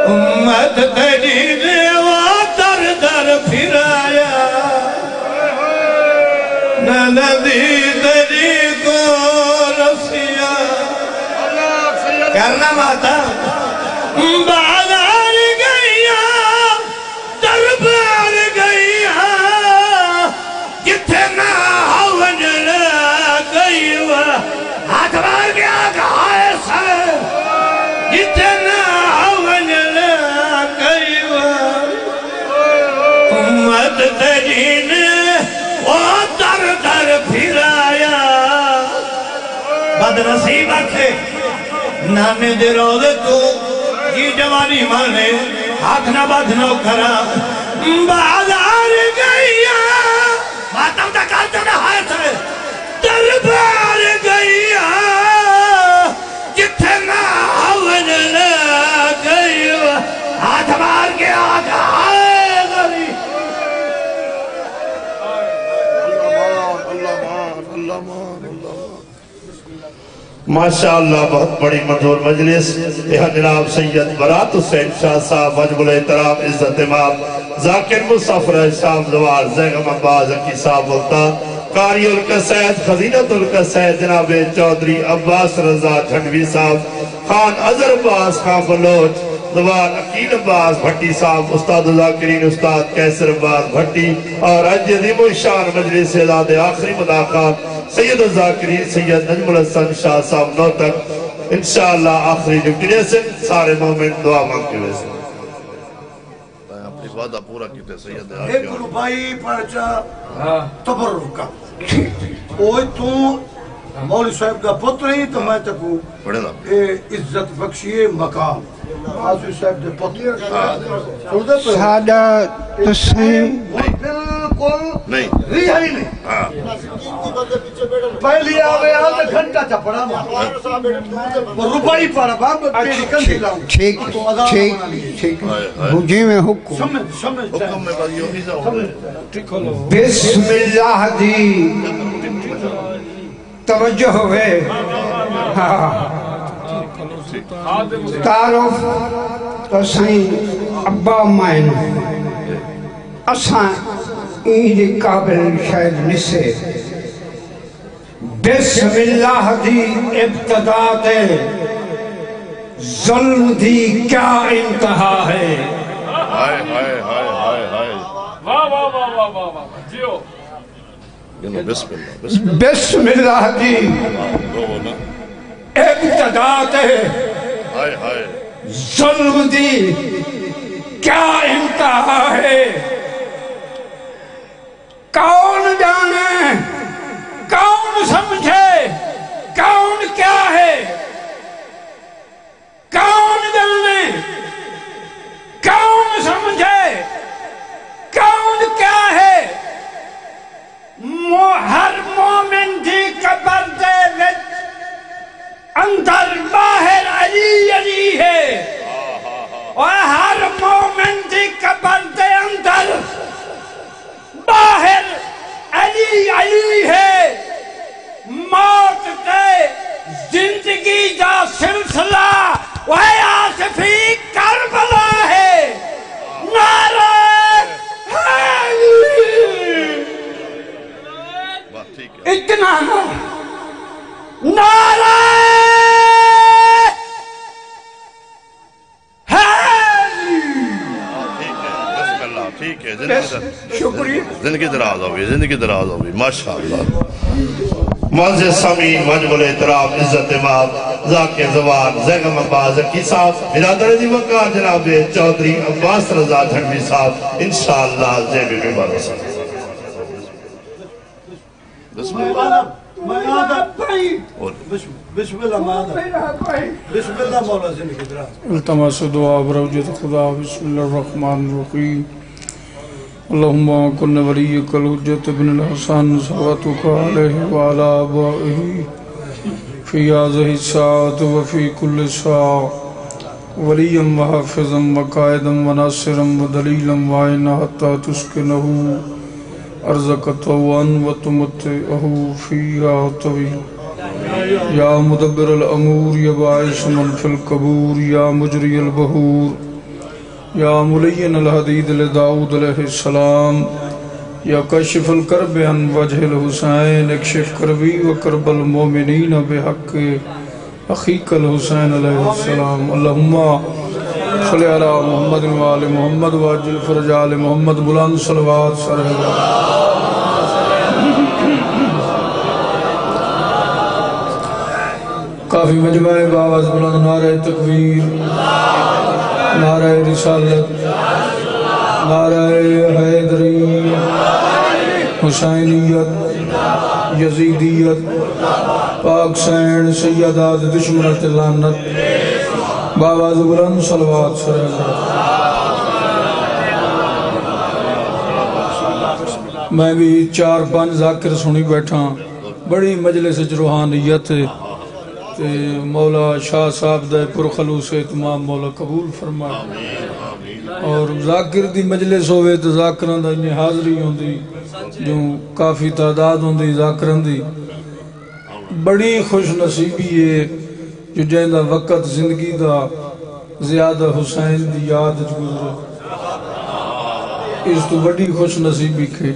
امت تیری دیوا در در پھرایا ندی تیری کو رسیا کرنا ماتا بازار گئیا دربار گئیا جتنا ونجنا کئی وار ہاتھ بار گیا کہائے سر جتنا ونجنا کئی وار امت تجین وہ در در پھرایا بد نصیب آکھے نانے دے روزے تو یہ جوانی مانے ہاتھ نہ بدھنو کرا بازار گئیا ماتم دا کالتا نہ ہاتھ ہے دربار گئیا جتنا ونجنا گئیا ہاتھ مار کے آگا آئے گلی ماشاءاللہ بہت بڑی منظور مجلس یہاں جناب سید برات حسین شاہ صاحب واجب الاحترام عزت امام ذاکر مصطفی صاحب زوار زیغم عباس حقی صاحب ملتان قاری القصید خزینت القصید جناب چودری عباس رضا جھنڈوی صاحب خان اظہر عباس خان بلوچ زوار عقیل عباس بھٹی صاحب استاد ذاکرین استاد کیسر عباس بھٹی اور عزیم الشان مجلس اعداد آخری مداخات سید الذاکرین سید نجم الحسن شاہ صاحب نو تک انشاءاللہ آخری جمکنے سے سارے مومن دعا مانگتے ہوئے سے اپنی وعدہ پورا کیتے سید ایک روپائی پرچا تبرکہ اوہ تو مولی صاحب کا پتر ہی تو میں تکو عزت بخشیے مقام آسوی صاحب دے پتر سادہ تسہیم بالکل ریہ ہی نہیں پہلی آوے آدھے گھنٹہ چپڑا وہ روپائی پڑا باب پیڑی کندی لاؤں ٹھیک ٹھیک مجھے میں حکم حکم میں بازیوں کی سا بسم اللہ دی توجہ ہوئے تعارف تو سائیں ابا مائن اساں این قابل شاید نسے بسم اللہ دی ابتدا تے ظلم دی کیا انتہا ہے ہائے ہائے ہائے ہائے ہائے واہ واہ واہ واہ واہ واہ جیو بسم اللہ دی ابتدا تے ظلم دی کیا انتہا ہے کون جانے کون سمجھے کون کیا ہے کون جانے کون سمجھے کون کیا ہے ہر مومن دی قبر دے وچ اندر باہر علی علی ہے اور ہر مومن دی قبر دے اندر باہر علی علی ہے موت تے زندگی دا سلسلہ وہ آصفی کربلا ہے نعرہ اتنا نعرہ ٹھیک ہے شکریہ زندگی دراز ہوگی زندگی دراز ہوگی ماشاءاللہ معزز سامعین واجب الاحترام عزت امام ذاکر زبان زیغم عباس حقی صاحب برادر دی وقار جناب چودری عباس رضا جھنڈوی صاحب انشاءاللہ زیبی بھی بارسا بسم اللہ بسم اللہ مولا زندگی دراز التماس دعا بروجت خدا بسم اللہ الرحمن الرحیم اللہم کن ولیک الحجت ابن الحسن صلواتک علیہ وعلا آبائہ فی هذه الساعة وفی کل ساعة ولیا وحافظا وقائدا وناصرا ودلیلا وعینا حتی تسکنہو ارزق طوان وتمتعه فيها طويل یا مدبر الامور یا باعث من فی القبور یا مجری البحور یا ملین الحدید لداود علیہ السلام یا کشف الکرب عن وجہ الحسین اکشف کربی و کرب المومنین بحق اخیق الحسین علیہ السلام اللہم صلی علی محمد و آل محمد واجل فرج آل محمد بلند صلوات سرہ کافی مجمع باواز بلند نعرہ تکبیر نعرہ رسالت نعرہ حیدری حسینیت یزیدیت پاک سین سیدات دشمنت لعنت باواز بلند صلوات سرہ میں بھی 4-5 ذاکر سنی بیٹھا بڑی مجلس روحانیت مولا شاہ صاحب دے پرخلوص اتمام مولا قبول فرمائے اور ذاکر دی مجلس ہوئے تو ذاکران دا انہیں حاضری ہوں دی جو کافی تعداد ہوں دی ذاکران دی بڑی خوش نصیبی ہے جو جہاں وقت زندگی دا زیادہ حسین دی یاد گزرے اس تو بڑی خوش نصیبی کے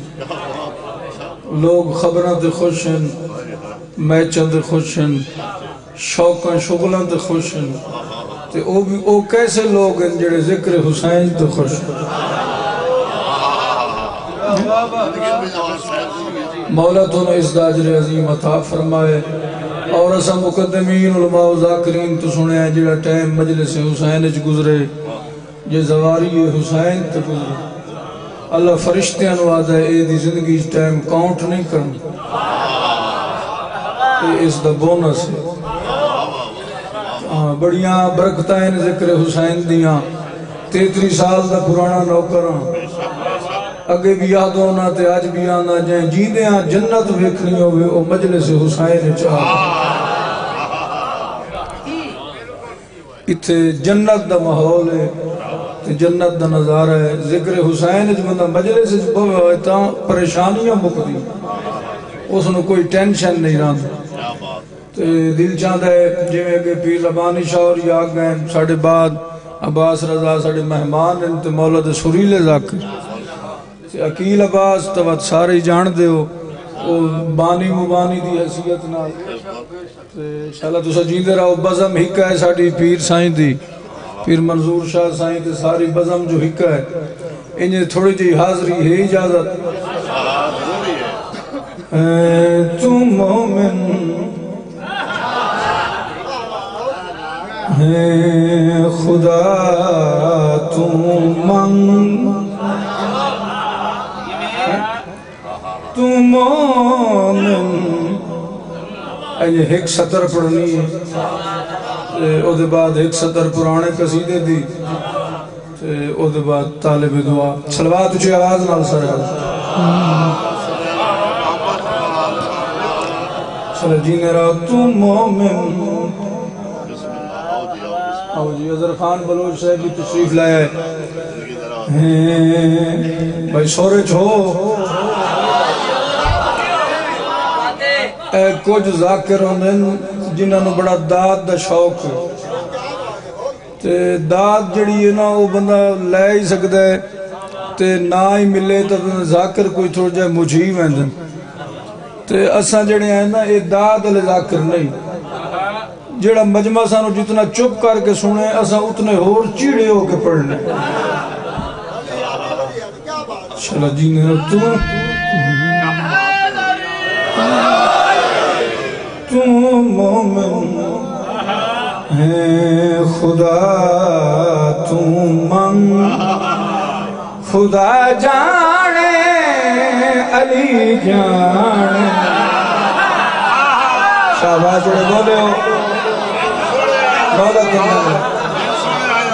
لوگ خبران تے خوش ہیں میچن تے خوش ہیں شوقاں شغلان تے خوش ہیں تے او کیسے لوگ ہیں جڑے ذکر حسین تے خوش ہیں مولا تو نے اس داجر عظیم عطا فرمائے اور اسا مقدمین علماء و ذاکرین تو سنے ہیں جڑا ٹائم مجلس حسین اچ گزرے یہ زواری حسین تے گزرے اللہ فرشتیاں نو آدھا ہے اے دی زندگی اس ٹائم کاؤنٹ نہیں کرنا اس دا بونس ہے بڑیاں برکتائیں ذکر حسین دیاں 33 سال دا پرانا نوکراں اگے بھی یاد ہونا تے آج بھی آنا جائیں جیندے ہاں جنت ویکھنی ہوئے او مجلس حسین چاہ اتھے جنت دا ماحول ہے تے جنت دا نظارہ ہے ذکر حسین جو بندہ مجلس ہوئے تاں پریشانیاں مکدی اس نے کوئی ٹینشن نہیں رہا تے دل چاہتا ہے جو کہ پیر ربانی شاہ اور یاگ گئے ساڑھے بعد عباس رضا ساڑھے مہمان انتے مولا دے سریلے ذاکر عقیل عباس توت سارے جان دے ہو بانی مبانی دی حیثیت نال انشاءاللہ تو سجین دے رہا بزم ہکا ہے ساڑھی پیر سائن دی پیر منظور شاہ سائن دی ساری بزم جو ہکا ہے انہیں تھوڑی جی حاضری ہے اجازت تو مومن خدا تو منگ تو مومن ایک سطر پڑھنی ہے او دے بعد ایک سطر پرانے قصیدے دی او دے بعد طالب دعا صلوات اچھی آواز نال سر ہے صلی جینے رہا تو مومن آؤ جی عذر خان بلوچ صاحب بھی تشریف لائے بھائی سورج ہو اے کچھ ذاکر ہوندے جنہاں نو بڑا داد دا شوق ہے تے داد جڑی ہے نا وہ بندہ لے ہی سکتا ہے تے نہ ہی ملے تو ذاکر کوئی تھوڑ جائے مجھیب ہیں تے اساں جڑے ہیں نا یہ داد علی ذاکر نہیں جڑا مجمع سانو جتنا چپ کر کے سنے اساں اتنے اور چیڑے ہو کے پڑھنے چلا جینے تو مومن ہے خدا تو من خدا جانے علی جانے شہباز جڑے بولے ہو دولت کرنے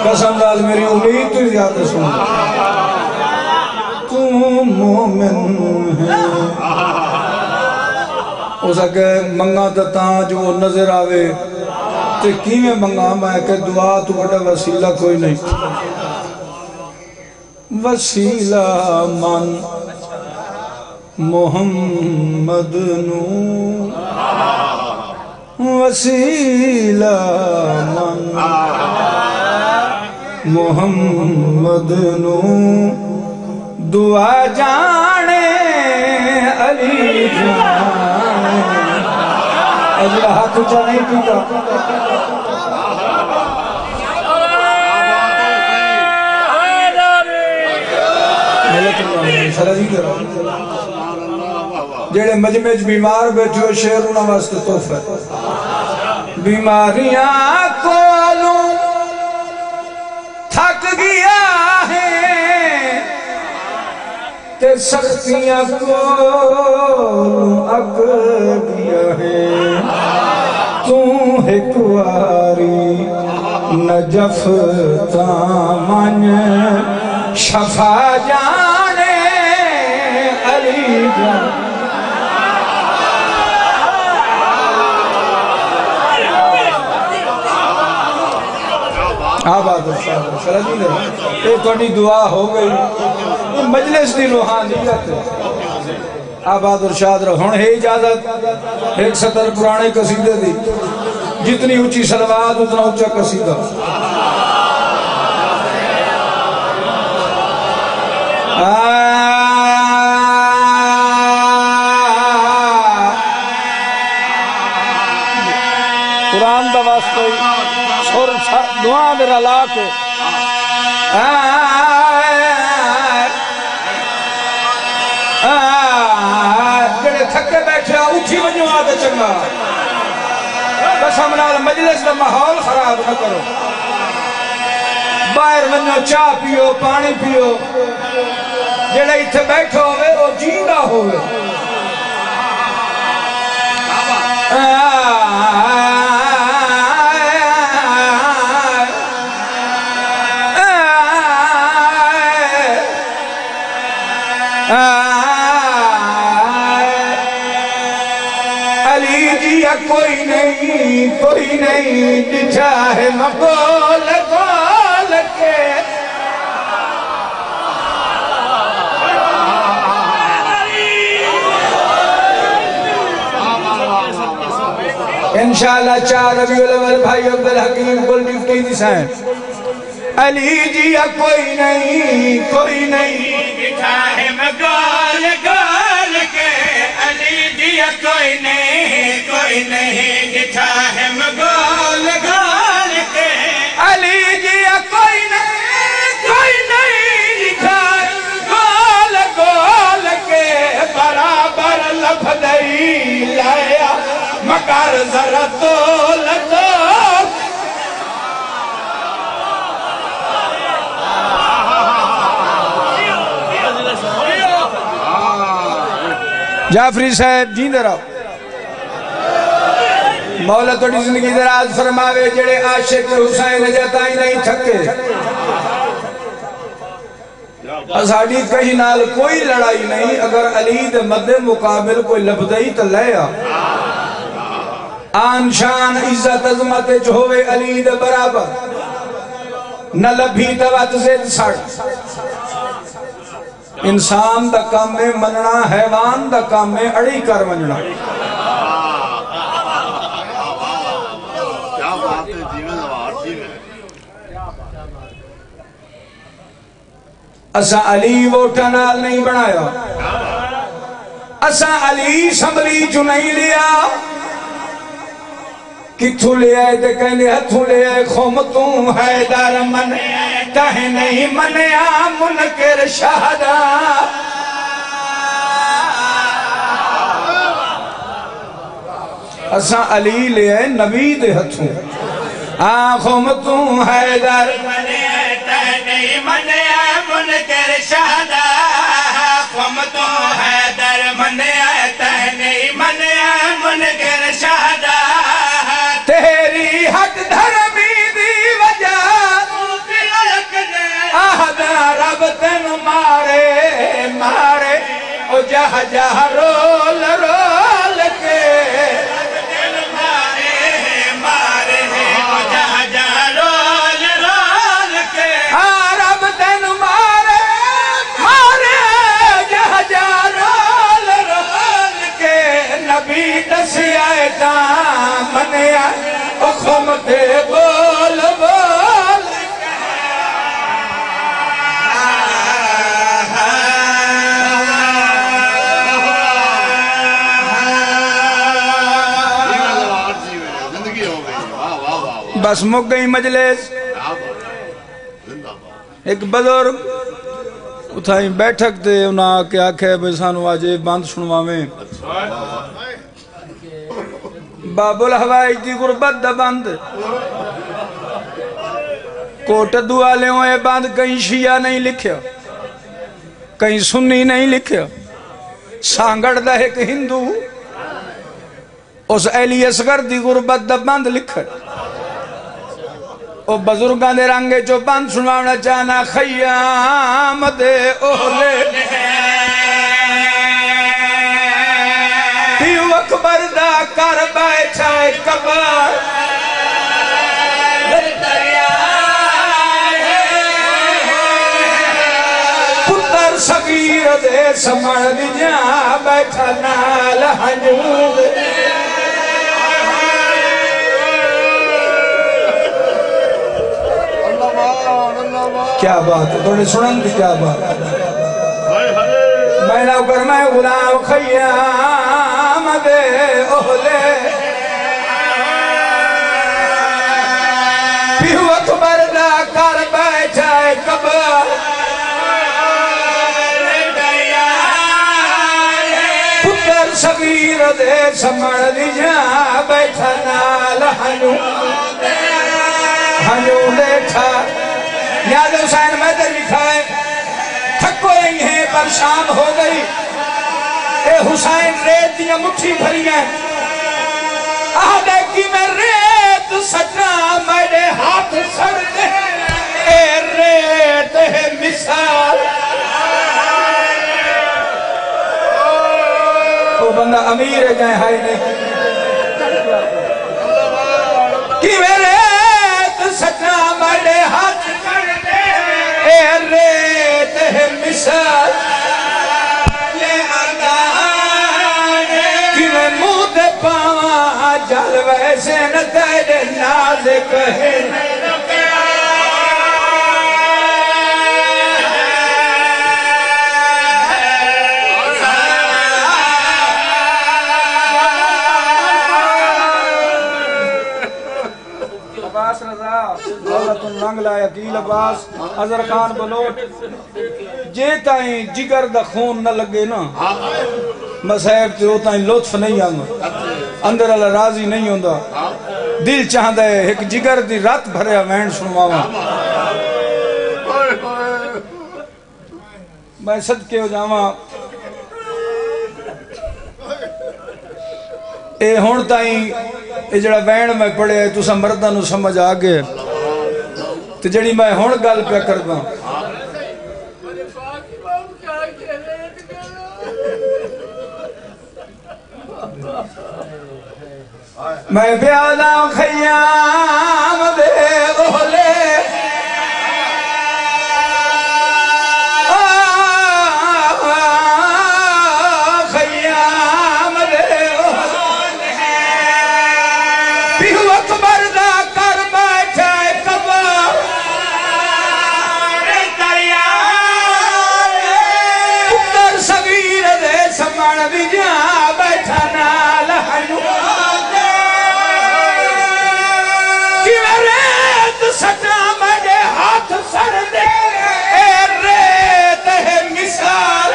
قسم دال میری امید تو زیادہ سن تو مومن ہے ہو سکے منگا دتاں جو نظر آوے تے کیویں منگا میں کہ دعا تو بڑا وسیلہ کوئی نہیں وسیلہ من محمد نو وسیلہ من محمد نو دعا جانے علی جانے اجلا ہاتھ اچھا نہیں پیتا جڑے مجمع بیمار بیٹھو شیرونہ واسطے توفہ بیماریاں کولوں تھک گیا ہے تے سختیاں کولوں اگ گیا ہے تو ایک واری نجف تامن شفا جانے علی جان آباد شرجی نے یہ تھوڑی دعا ہو گئی یہ مجلس دی روحانیت ہے آباد ارشاد رہن ہے اجازت ایک سطر پرانے قصیدے دی جتنی اونچی صلوات اتنا اونچا قصیدہ قرآن دا واسطے سر دعا میرا لا کے جڑے تھکے بیٹھے اٹھی ونجو آدھے چنگا قسم نال مجلس دا ماحول خراب نہ کرو باہر ونجو چاہ پیو پانی پیو جڑے اتھے بیٹھے ہوئے وہ جیندہ ہوئے علی جی کوئی نہیں ڈٹھا ہے مقول قول کے انشاءاللہ 4 ربیع الاول بھائی عبدالحکیم کل ڈیوٹی دیسائیں علی جی کوئی نہیں ڈٹھا ہے مقول قول کے علی جی کوئی نہیں ڈٹھا ہے مقول قول کے علی جی کوئی نہیں ڈٹھا ہے قول کے برابر لفظی لایا مگر ذرا تول جعفری صاحب جیندے رہو مولا توڑی زندگی دراز فرماوے جڑے عاشق حسین جتائی نہیں تھکے اساڑی کہیں نال کوئی لڑائی نہیں اگر علی دے مد مقابل کوئی لفظی تو لیا آن شان عزت عظمت ہوئے علی دے برابر نہ لبھی توات زید ساڑ انسان دا کام میں مننا حیوان دا کام میں اڑی کر مننا اسا علی ووٹا نال نہیں بنایا اسا علی سمری جو نہیں لیا کتھو لے آئے تے کہنے ہتھو لے آئے خومتوں حیدر من تہ نہیں منیا منکر شہدہ اسا علی لے آئے نبی دے ہتھوں خومتوں حیدر تہ نہیں منیا منکر شہدہ خومتوں حیدر منیا تہ نہیں منیا منکر شہدہ تیری حق دھرمی دی وجہ آہدہ رب تن مارے او جہ جہ رول کے مارے او جہ جہ رول کے رب تن مارے جہ جہ رول کے نبی دسیا تاں منیا او خمتے بول بس مک گئی مجلس ایک بزرگ اتھائی بیٹھک تے انہاں کے آکھے بھئی سانو آجے باند سنواویں باب الحوائج دی غربت دا باند کوٹ دعا لے ہوئے باند کہیں شیعہ نہیں لکھیا کہیں سنی نہیں لکھیا سانگڑ دا ایک ہندو اس اہلی اصغر دی غربت دا باند لکھا او بزرگاں دے رنگے جو باند سنوانا چاہنا خیام دے اولے پیو اکبر دا کر بیٹھائے کبر پتر صغیر دے دے سمڑ دی جا بیٹھا نال ہنجو دے کیا بات ہے تو نے سنن دی کیا بات ہے میں نہ کر میں غلام خیام دے اہلے پیو اکبر دا کر بیٹھائے قبر پتر صغیر دے سمڑ دی جا بیٹھا نال ہنو دیکھا یاد حسین میں در لکھا ہے تھکو نہیں ہے پر شام ہو گئی اے حسین ریت دیا مٹھی بھری ہے آدھے کی میں ریت سٹنا میرے ہاتھ سڑ دے اے ریت ہے مثال وہ بندہ امیر ہے جائے ہائی نہیں کی میں ریت سٹنا میرے ہاتھ سڑ دے اے ریت ہے مثال جل ویسے نہ تیرے نازک ہے عباس رضا دولت النگلہ یقیل عباس عذر خان بلوٹ جے تائیں جگر دا خون نہ لگے نا مسائب تے ہوتا ہے لطف نہیں آنگا اندر اللہ راضی نہیں ہوندہ دل چاہتا ہے ایک جگر دی رات بھرے وین سنواما میں صدقے ہو جاما اے ہون تائیں اے جڑا وین میں پڑے تو سا مردہ نو سمجھ آگے تو جڑی میں ہون گل پہ کردہ میں پیادا خیام دے اہلے خیام دے اہلے پیو اکبر دا کر بیٹھائے قبر دریا پتر صغیر دے سمڑ دی جا بیٹھا نال ہنو سٹا میرے ہاتھ سر دے اے ریت ہے مثال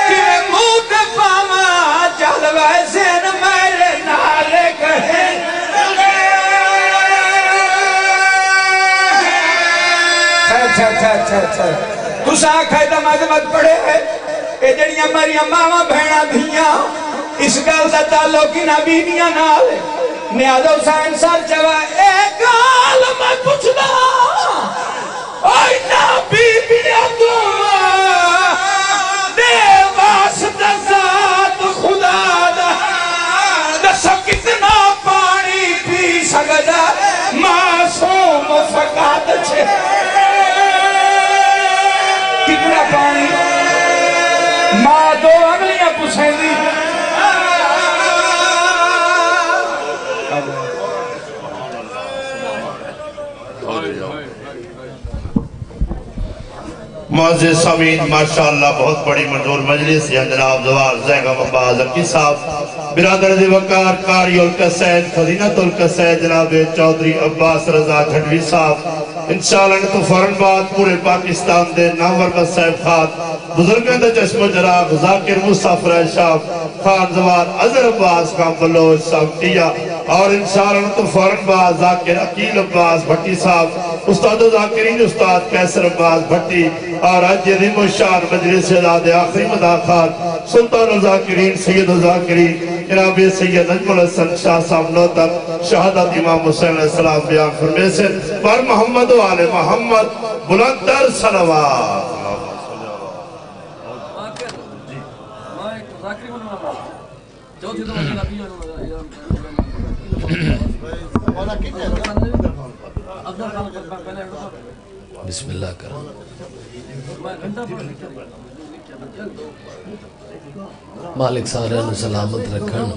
کہ میں موت پاما جل ویسے نہ میرے نالے کہے تو ساں کھائدہ مذمت پڑے اے جڑیاں مریاں ماما بھینا دھیاں اس گل دا تعلق کی نبینیاں نال نیاز حسین سر جوا اے گال میں پوچھنا اوہ نبی بیا دعا دے واسطہ ذات خدا دا دسو کتنا پانی پی سکتا معصوم فقط چھے کتنا پانی ماں دو اگلیاں پوچھیں دی معزز سامعین ماشاءاللہ بہت بڑی منظور مجلس یا جناب زوار زیغم عباس اکی صاحب برادر دی وقار قاری القصید خزینت القصید جناب چودری عباس رضا جھڑوی صاحب انشاءاللہ تو فورن بعد پورے پاکستان دے نامور صاحب خان بزرگوں دا چشم و جراغ ذاکر مصطفی شاہ خان زوار عذر عباس خان بلوچ صاحب کیا اور انشاءاللہ تو فورن بعد ذاکر عقیل عباس بھٹی صاحب استاد ذاکرین استاد کیسر عباس بھٹی اور آج عظیم و شان مجلس شہزاد آخری مدہ خان سلطان الذاکرین سید الذاکرین جناب سید نجم الحسن شاہ صاحب نوتر شہادت امام حسین علیہ السلام بیان فرمے سے پر محمد و آل محمد بلندر صلوات بسم اللہ کرو مالک سارے انہوں سلامت رکھن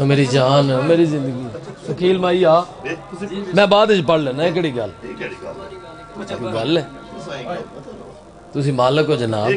میری جان میری زندگی وکیل مائی آ میں بعد پڑھ لینا ہے کڑی گل گل ہے تسی مالک ہو جناب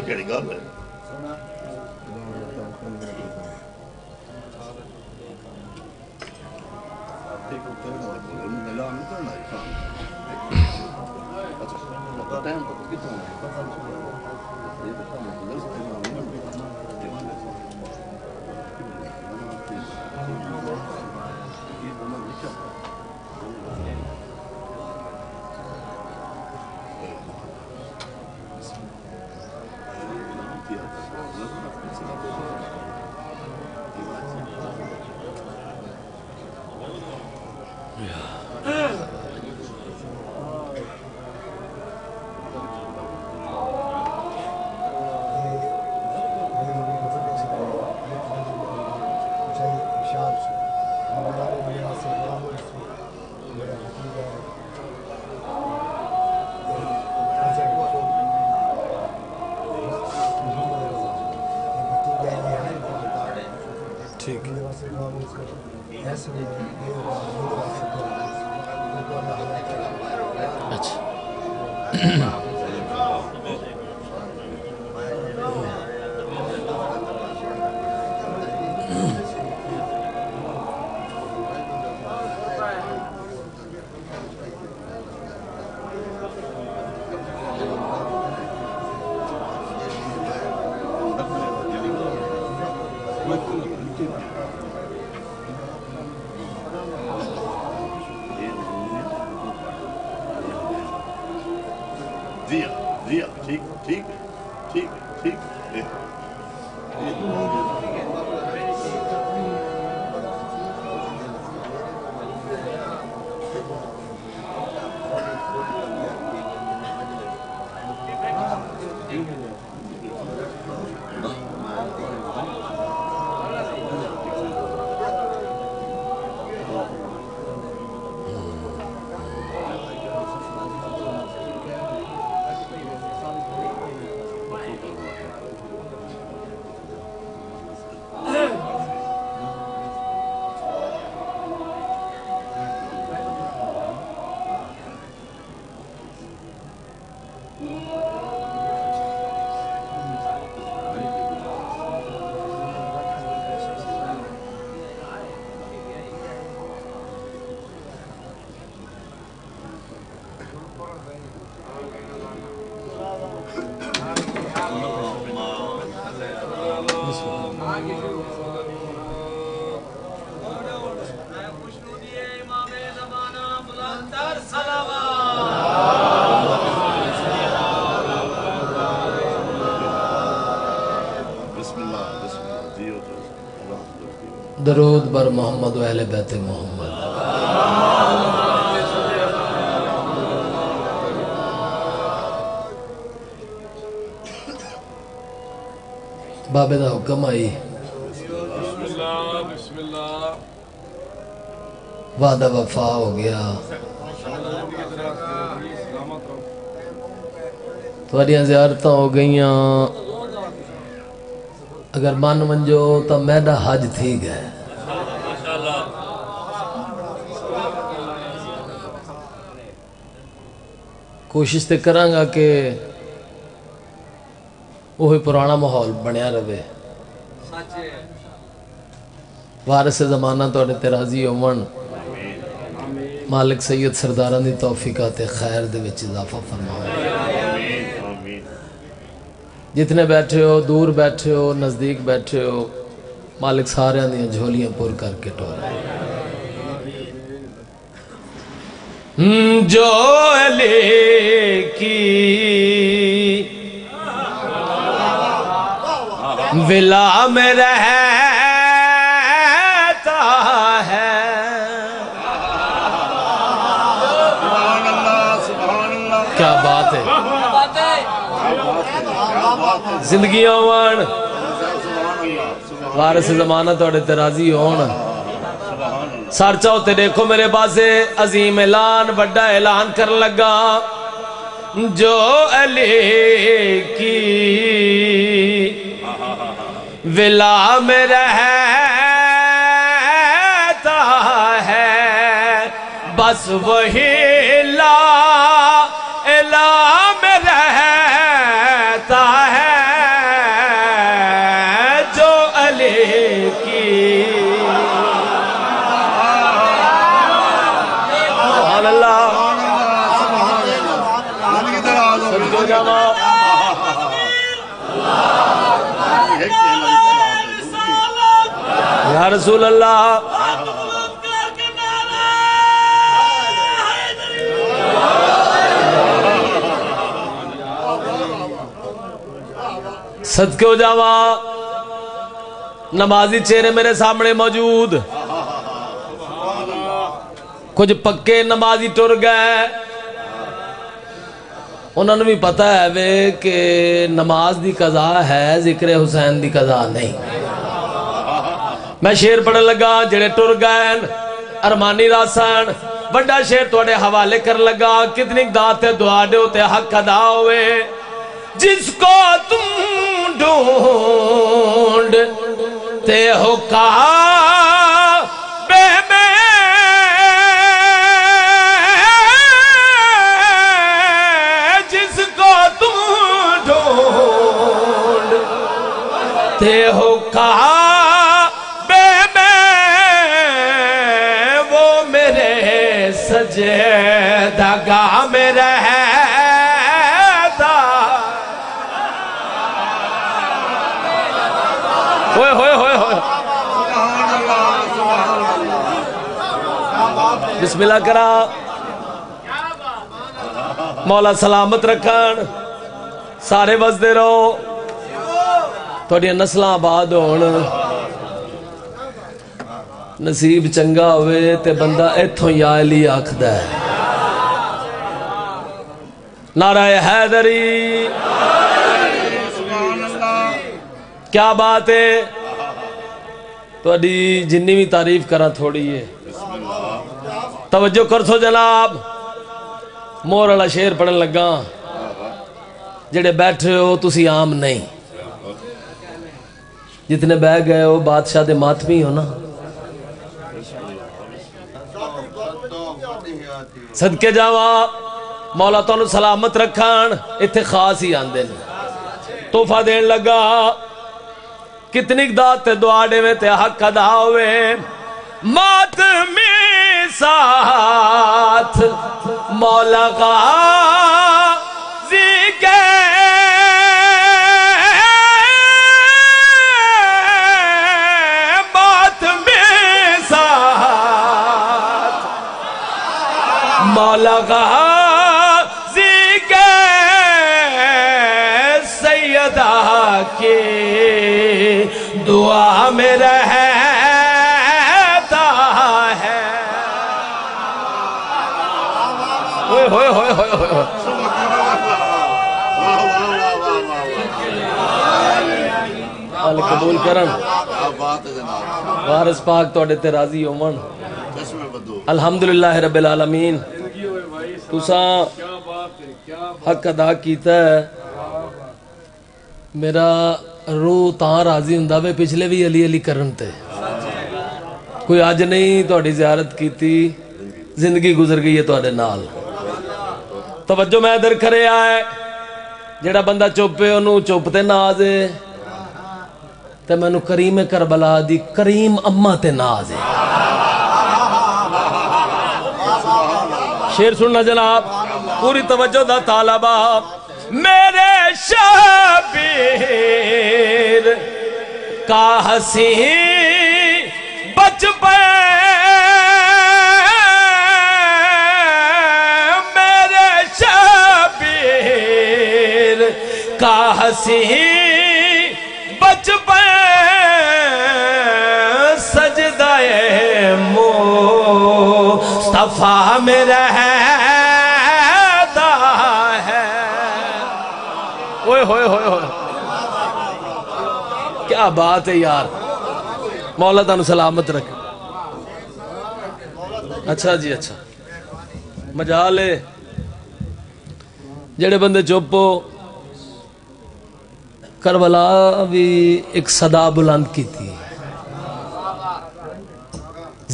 درود بر محمد و اہل بیت محمد بابے دا حکم آئی وعدہ وفا ہو گیا تھوڑیاں زیارتاں ہو گئیاں اگر من منجو تو میڈا حج تھی گئے کوشش تے کروں گا کہ وہی پرانا ماحول بنیا رہے وارث زمانہ توڑے راضی ہومن مالک سید سرداران دی توفیقات خیر دے وچ اضافہ فرمائے جتنے بیٹھے ہو دور بیٹھے ہو نزدیک بیٹھے ہو مالک سارے دیا جھولیاں پور کر کے ٹورے جو علی کی ولا میں رہتا ہے کیا بات ہے زندگیاں وان وارث زمانہ توڑے ترازی ہونا سر چاہتے دیکھو میرے پاسے عظیم اعلان بڑا اعلان کر لگا جو علی کی ولا میں رہتا ہے بس وہی لا الہ میں رہتا ہے جو علی کی سبحان اللہ صدقہ جاوا یا رسول اللہ صدقے ہو جاوا نمازی چہرے میرے سامنے موجود کچھ پکے نمازی ٹر گئے انہوں نے بھی پتہ ہے وے کہ نماز دی قضا ہے ذکر حسین دی قضا نہیں میں شیر پڑھن لگا جڑے ٹر گئے ارمانی راسان بڑا شیر توڑے حوالے کر لگا کتنی داتے دعا دے ہوتے حق ادا ہوئے جس کو تم ڈھونڈتے ہو کعبے میں جس کو تم ڈھونڈتے ہو کعبے میں وہ میرے سجدہ گاہ میں رہتا ہوئے ہوئے ہوئے ہوئے بسم اللہ کرا مولا سلامت رکھن سارے وزدے رہو توڑی نسلہ آباد ہون نصیب چنگا ہوئے تے بندہ ایتھوں یا علی آکھدا ہے نعرہ حیدری کیا بات ہے تو اڈی جنی بھی تعریف کرا تھوڑی ہے توجہ کر سو جناب مور والا شیر پڑھن لگا جڑے بیٹھے ہو تسی عام نہیں جتنے بہ گئے ہو بادشاہ دے ماتمی ہو نا صدقے جاوا مولا تو سلامت رکھان اتھے خاص ہی آندے توفہ دین لگا کتنی دات دعاڑے میں تے حق ادا ہوئے ماتمی ساتھ مولا غازی کے ماتمی ساتھ مولا غازی کے سیدہ کی دعا میں رہتا ہے ہوئے ہوئے ہوئے ہوئے ہوئے اللہ قبول کرن وارث پاک توڑے تے راضی ہومن الحمدللہ رب العالمین تساں حق ادا کیتا ہے میرا روح تاں راضی ہوندا وے پچھلے بھی علی علی کرن تے کوئی آج نہیں تہاڈی زیارت کیتی زندگی گزر گئی ہے تہاڈے نال توجہ میں ادھر کرے آئے جڑا بندہ چوپے انہوں چوپتے نازے تے میں نو کریم کربلا دی کریم اممہ تے نازے شیر سننا جناب پوری توجہ دا طالبہ میرے شبیر کا حسین بچپن میرے شبیر کا حسین بچپن سجدہ مصطفیٰ میں رہتا ہے ہوئے ہوئے ہوئے ہوئے کیا بات ہے یار مولا تانوں سلامت رکھے. اچھا جی اچھا مجال ہے جڑے بندے چپ ہو. کربلا بھی ایک صدا بلند کی تھی.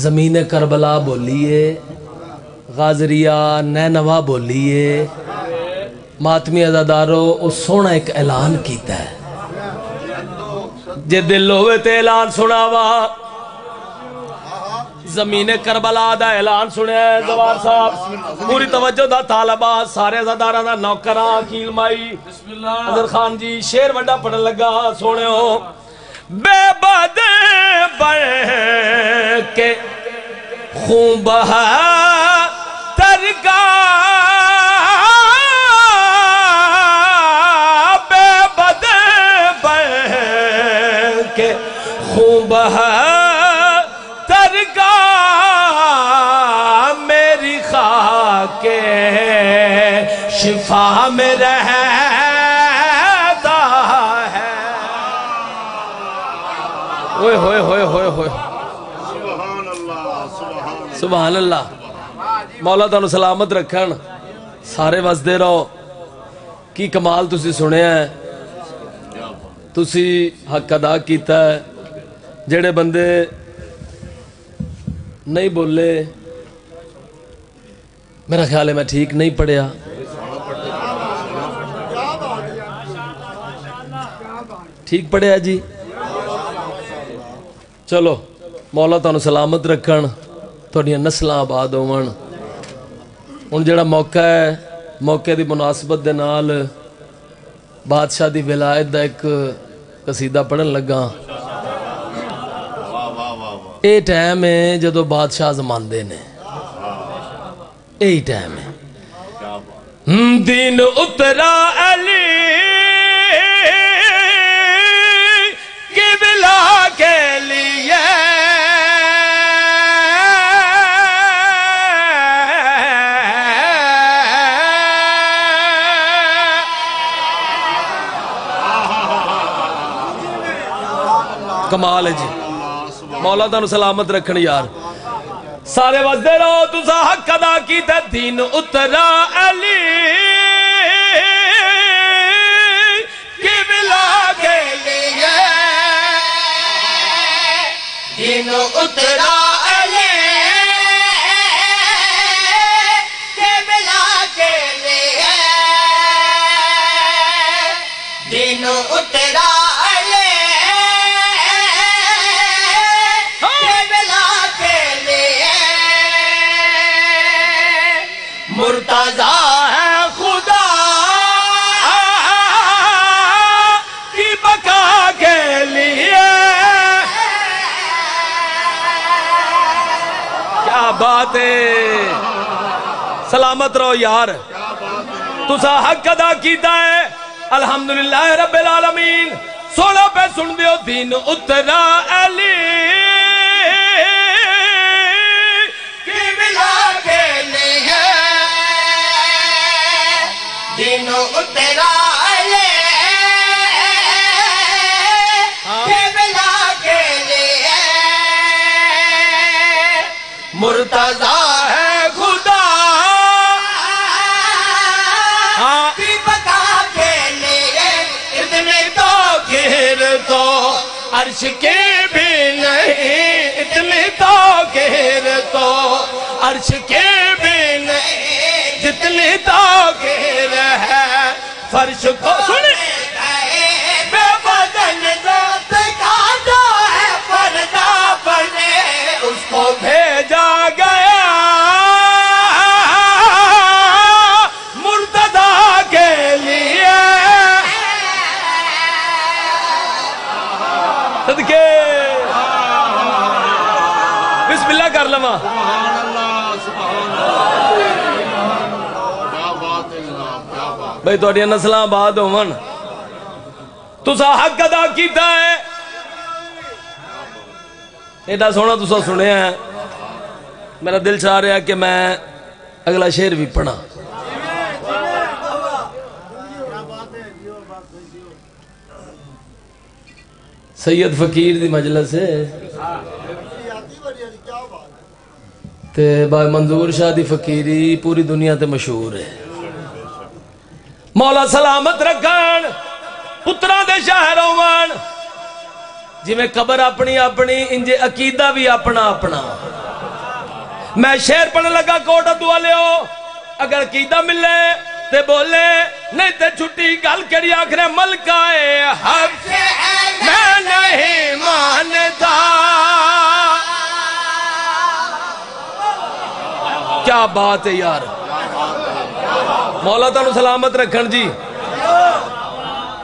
زمین کربلا بولیے, غازریہ نینوا بولیے, ماتمی ازادارو اس سونا ایک اعلان کیتا ہے. جے دل ہوئے تے اعلان سناوا. زمین کربلا دا اعلان سنیا ہے زوار صاحب. پوری توجہ دا طالبہ سارے ازاداراں دا نوکراں کیل مائی حضر خان جی شیر وڈا پڑھن لگا. سونے ہو بے بد بڑھ کے خون بہا ترگا, بے بد بڑھ کے خون بہا ترگا, میری خاک شفا میں رہتا ہے. ہوئے ہوئے ہوئے ہوئے ہوئے سبحان اللہ. مولا تانوں سلامت رکھن. سارے وسدے رہو. کی کمال تسی سنیا ہے, تسی حق ادا کیتا ہے. جڑے بندے نہیں بولے میرا خیال ہے میں ٹھیک نہیں پڑھیا. ٹھیک پڑھیا جی. چلو مولا تانوں سلامت رکھن, تھوڑیاں نسلاں آباد ہون. ہن جڑا موقع ہے موقع دی مناسبت دے نال بادشاہ دی ولایت دا ایک قصیدہ پڑھن لگا. اے ٹائم ہے جدو بادشاہ زماندے نے. اے ٹائم ہے دین اترا علی قبلہ کے لیے, کمال ہے جی. مولا تانوں سلامت رکھن یار. سارے وسدے رہو. تسا حق ادا کیتا دین اترا علی قبلہ کے لیے, دین اترا علی قبلہ کے لیے, دین اترا مرتضیٰ ہے خدا کی بقا کے لیے. کیا بات ہے. سلامت رہو یار. تسا حق ادا کیتا ہے الحمدللہ رب العالمین. سونا پہ سن دیو دین اترا علی دین اترا علی قبلہ کے لیے, مرتضیٰ ہے خدا کی بقا کے لیے, اتنے تو گھر تو عرش کے بھی نہیں, اتنے تو گھر تو عرش کے بھی نہیں, جتنے تو گھر ہے فرش کو سنے بے بدن ذات کا جو ہے پردہ بنے, اس کو بھیجا گیا مرتضیٰ کے لیے. صدقے بسم اللہ کر لما. بھئی تو اڈیاں نسلہ آباد ہون. تسا حق ادا کیتا ہے. ایڈا سونا تسا سنے ہیں. میرا دل چاہ رہا ہے کہ میں اگلا شعر بھی پڑھا. سید فقیر دی مجلس ہے. تے بھائی منظور شاہ دی فقیری پوری دنیا تے مشہور ہے مولا سلامت رکھن پترا دے شہر ہون جی میں قبر اپنی اپنی انجے عقیدہ بھی اپنا اپنا میں شعر پڑھنے لگا کوٹ ادو والے ہو اگر عقیدہ ملے تے بولے نہیں تے چھٹی گل کری آخر ملکہ حبش میں نہیں مانتا کیا بات ہے یار مولا تعالیٰ سلامت رکھن جی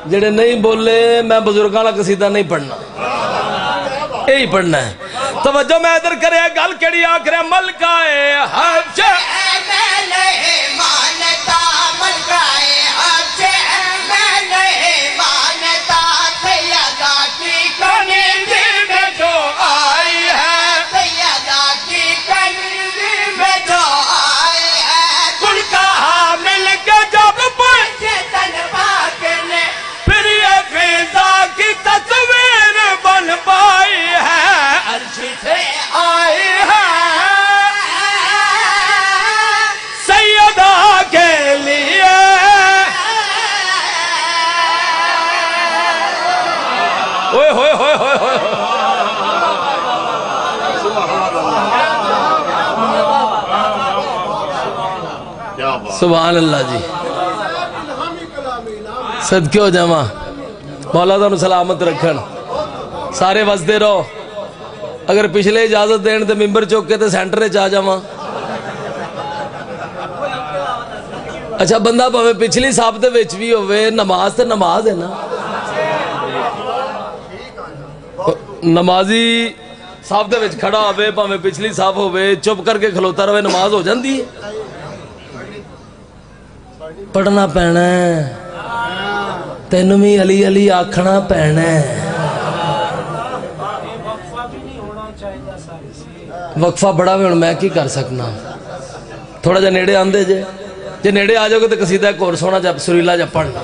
جڑے نہیں بولے میں بزرگاں کا قصیدہ نہیں پڑھنا یہی پڑھنا ہے توجہ میں ادھر کرے گل کیڑی آخر ملکہ حبش میں نہیں مانتا ملکہ حبش میں نہیں مانتا سیدہ کی کنیز میں جو آئی ہے سیدہ کی کنیز میں جو آئی ہے کل کا حامل کے جب پہنچے تن پاک نے پھر یہ فضا کی تصویر بن پائی ہے عرش سے آئی ہے سیدہ کے لیے اوئے ہوئے ہوئے ہوئے ہوئے سبحان اللہ جی صدقے ہو جمع مولا تعالیٰ سلامت رکھن سارے وسدے رہو اگر پچھلے اجازت دین تے ممبر چوکے تے سینٹر چاہ جاواں اچھا بندہ پاوے پچھلی صاحب دے وچ بھی ہوئے نماز تے نماز ہے نا نمازی صاحب دے وچ کھڑا ہوئے پاوے پچھلی صاحب ہوئے چپ کر کے کھلوتا رہے نماز ہو جاندی ہے پڑھنا پینا ہے تینوں بھی علی علی آکھنا پینا ہے وقفہ بڑا بھی ہوں میں کی کر سکنا تھوڑا جا نیڑے آندے جے نیڑے آ جاؤ گے تو قصیدہ ایک اور سونا جب سریلا جب پڑھنا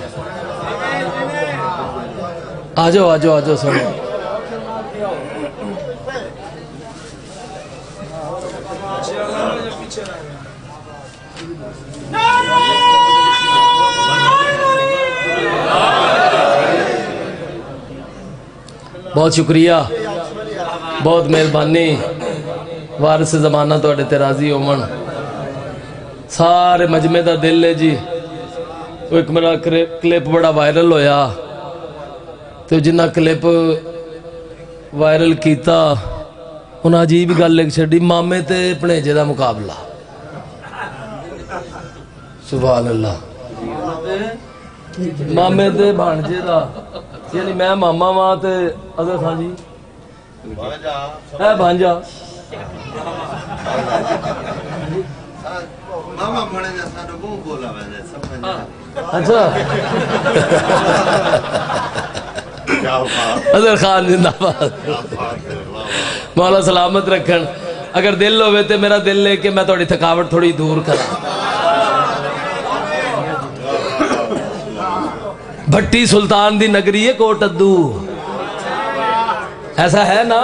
آجو آجو آجو سونا بہت شکریہ بہت مہربانی وارث زمانہ تو اڈے تیرازی اومن سارے مجمع دا دل ہے جی وہ ایک میرا کلپ بڑا وائرل ہویا تو جنہ کلپ وائرل کیتا انہاں عجیب گل لکھ چھڈی مامے تے بھنیجے دا مقابلہ سبحان اللہ مامے تے بھانجے دا یعنی میں ماما وہاں تے اگر خان جی اے بھانجا ماما بڑے جیسا نبو بولا میں سمجھا اچھا اظہر خان زندہ باد مولا سلامت رکھن اگر دل ہوئے تے میرا دل لے کہ میں تھوڑی تھکاوٹ تھوڑی دور کرا بھٹی سلطان دی نگری ہے کوٹ ادو ایسا ہے نا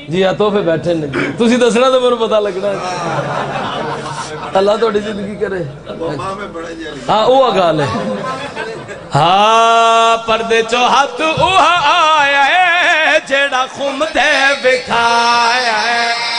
جی ہاں تحفے بیٹھے نہیں تسی دسنا تو میرے پتا لگنا اللہ تھوڑی زندگی کرے ہاں وہ گال ہے ہاں پردے چو ہاتھ اوہا آیا ہے جیڑا خم دے بکھایا ہے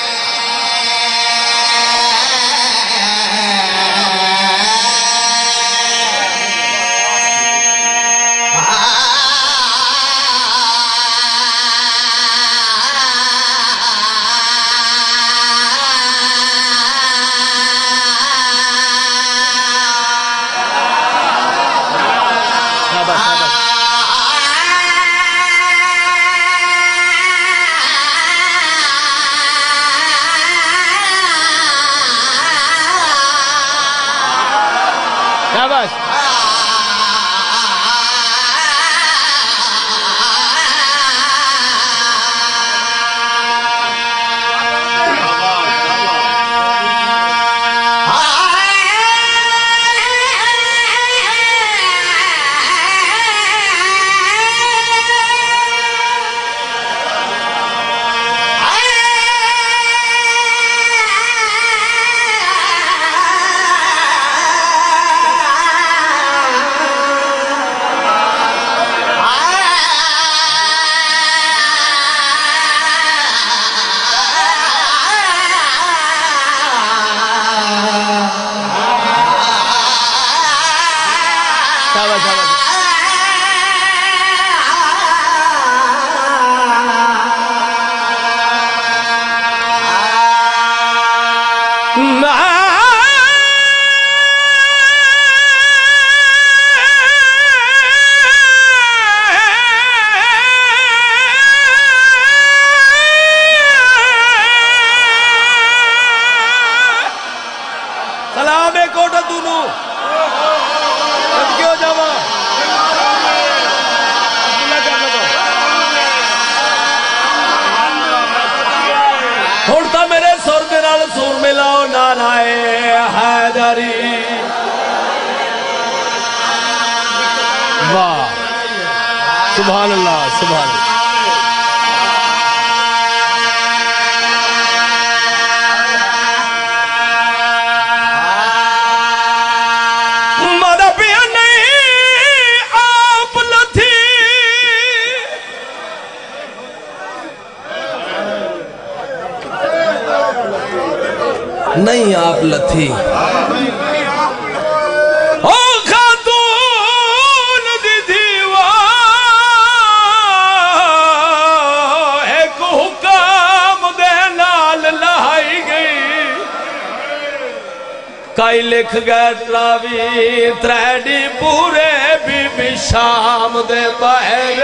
حیدری واہ سبحان اللہ سبحان اللہ نہیں آپ لتھی او خاتون دی دیوا ایک حکام دے نال لائی گئی کئی لکھ گئے راوی تریڈی پورے بی بی شام دے باہر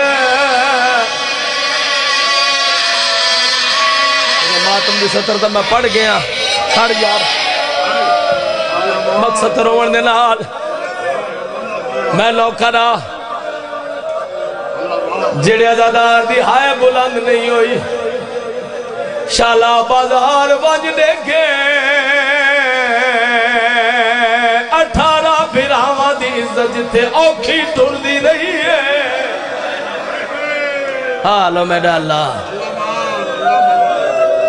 ماتم دی سطر تا میں پڑھ گیا ہر یار مقصد روڑ دے نال میں نوکرہ جڑے عزادار دی ہائے بلند نہیں ہوئی شالا بازار بج دیکھے 18 پھراواں دی عزت جتے اوکھی ٹر دی رہی ہے حالو میں ڈالا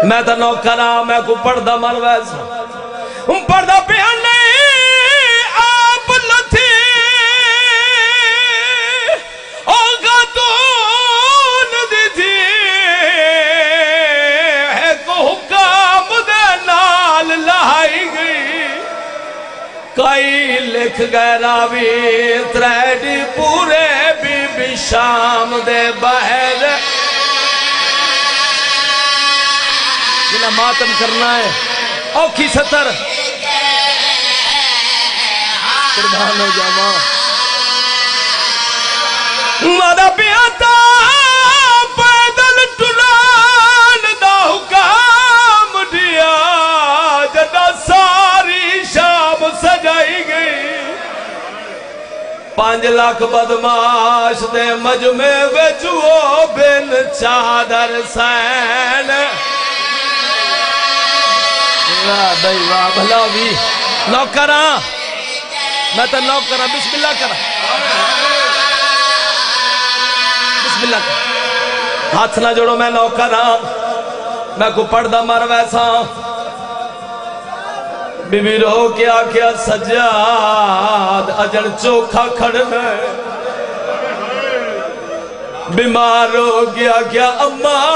میں تا نوکرہ میں کو پردہ مر ویسا پردہ پیانے آپ لتھی اوگا دون دی تھی ایک حکام دے نال لائی گئی کئی لکھ گئے راوی تریڈی پورے بی بی شام دے باہر جنہا ماتم کرنا ہے اوکھی ستر قربان ہو جاما مادہ پیاتا پیدل ٹلان دا حکام دیا جدہ ساری شام سجائی گئی 5 لاکھ بدماش دے مجمع وچو بن چادر سین بھائی واہ بھلا بھی نوکرہ میں تو نوکرہ بسم اللہ کرا بسم اللہ کرا ہاتھ نہ جوڑو میں نوکرہ میں کو پردہ مر ویسا بی بی رو کیا کیا سجاد اجڑ چوکھا کھڑنا بیمار ہو گیا کیا اماں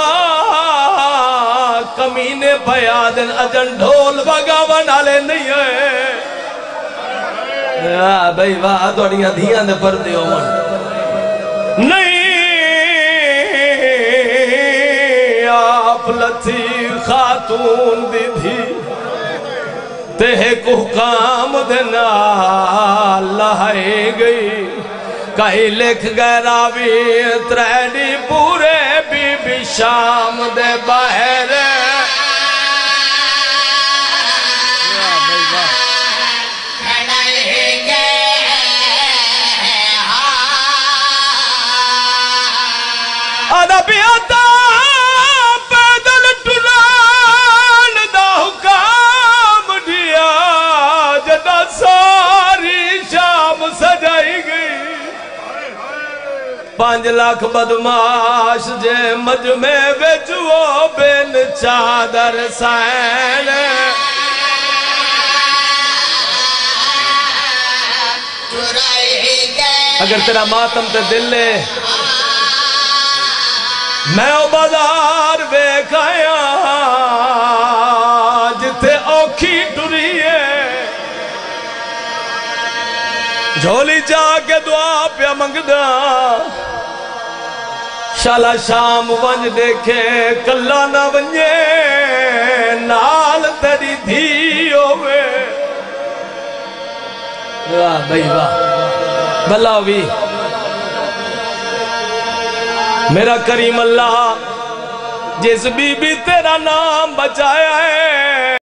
کمینے پیادن اجن ڈھول بگاون آلے نہیں ہے بھئی واہ دوڑیاں دھیاں دے پر دیو من نہیں آپ لتھی خاتون دی تھی تے کو حکام دینا لائی گئی کئی لکھ گئے راوی تریڈی پورے بی بی شام دے باہر آدھا پیاتا پیدل ٹلان دا حکام دیا جدہ ساری شام سجائی گئی 5 لاکھ بدماش جے مجمع وچو بن چادر سین اگر تیرا ماتم تے دل لے میں او بازار بیک آیا جتے اوکھی ٹری ہے جھولی جا کے دعا پیا منگدا شالا شام ونج دیکھے کلا نہ ونجے نال تیری دھی ہوئے واہ بھائی واہ بھلا ہوئی میرا کریم اللہ جس بی بی تیرا نام بچائے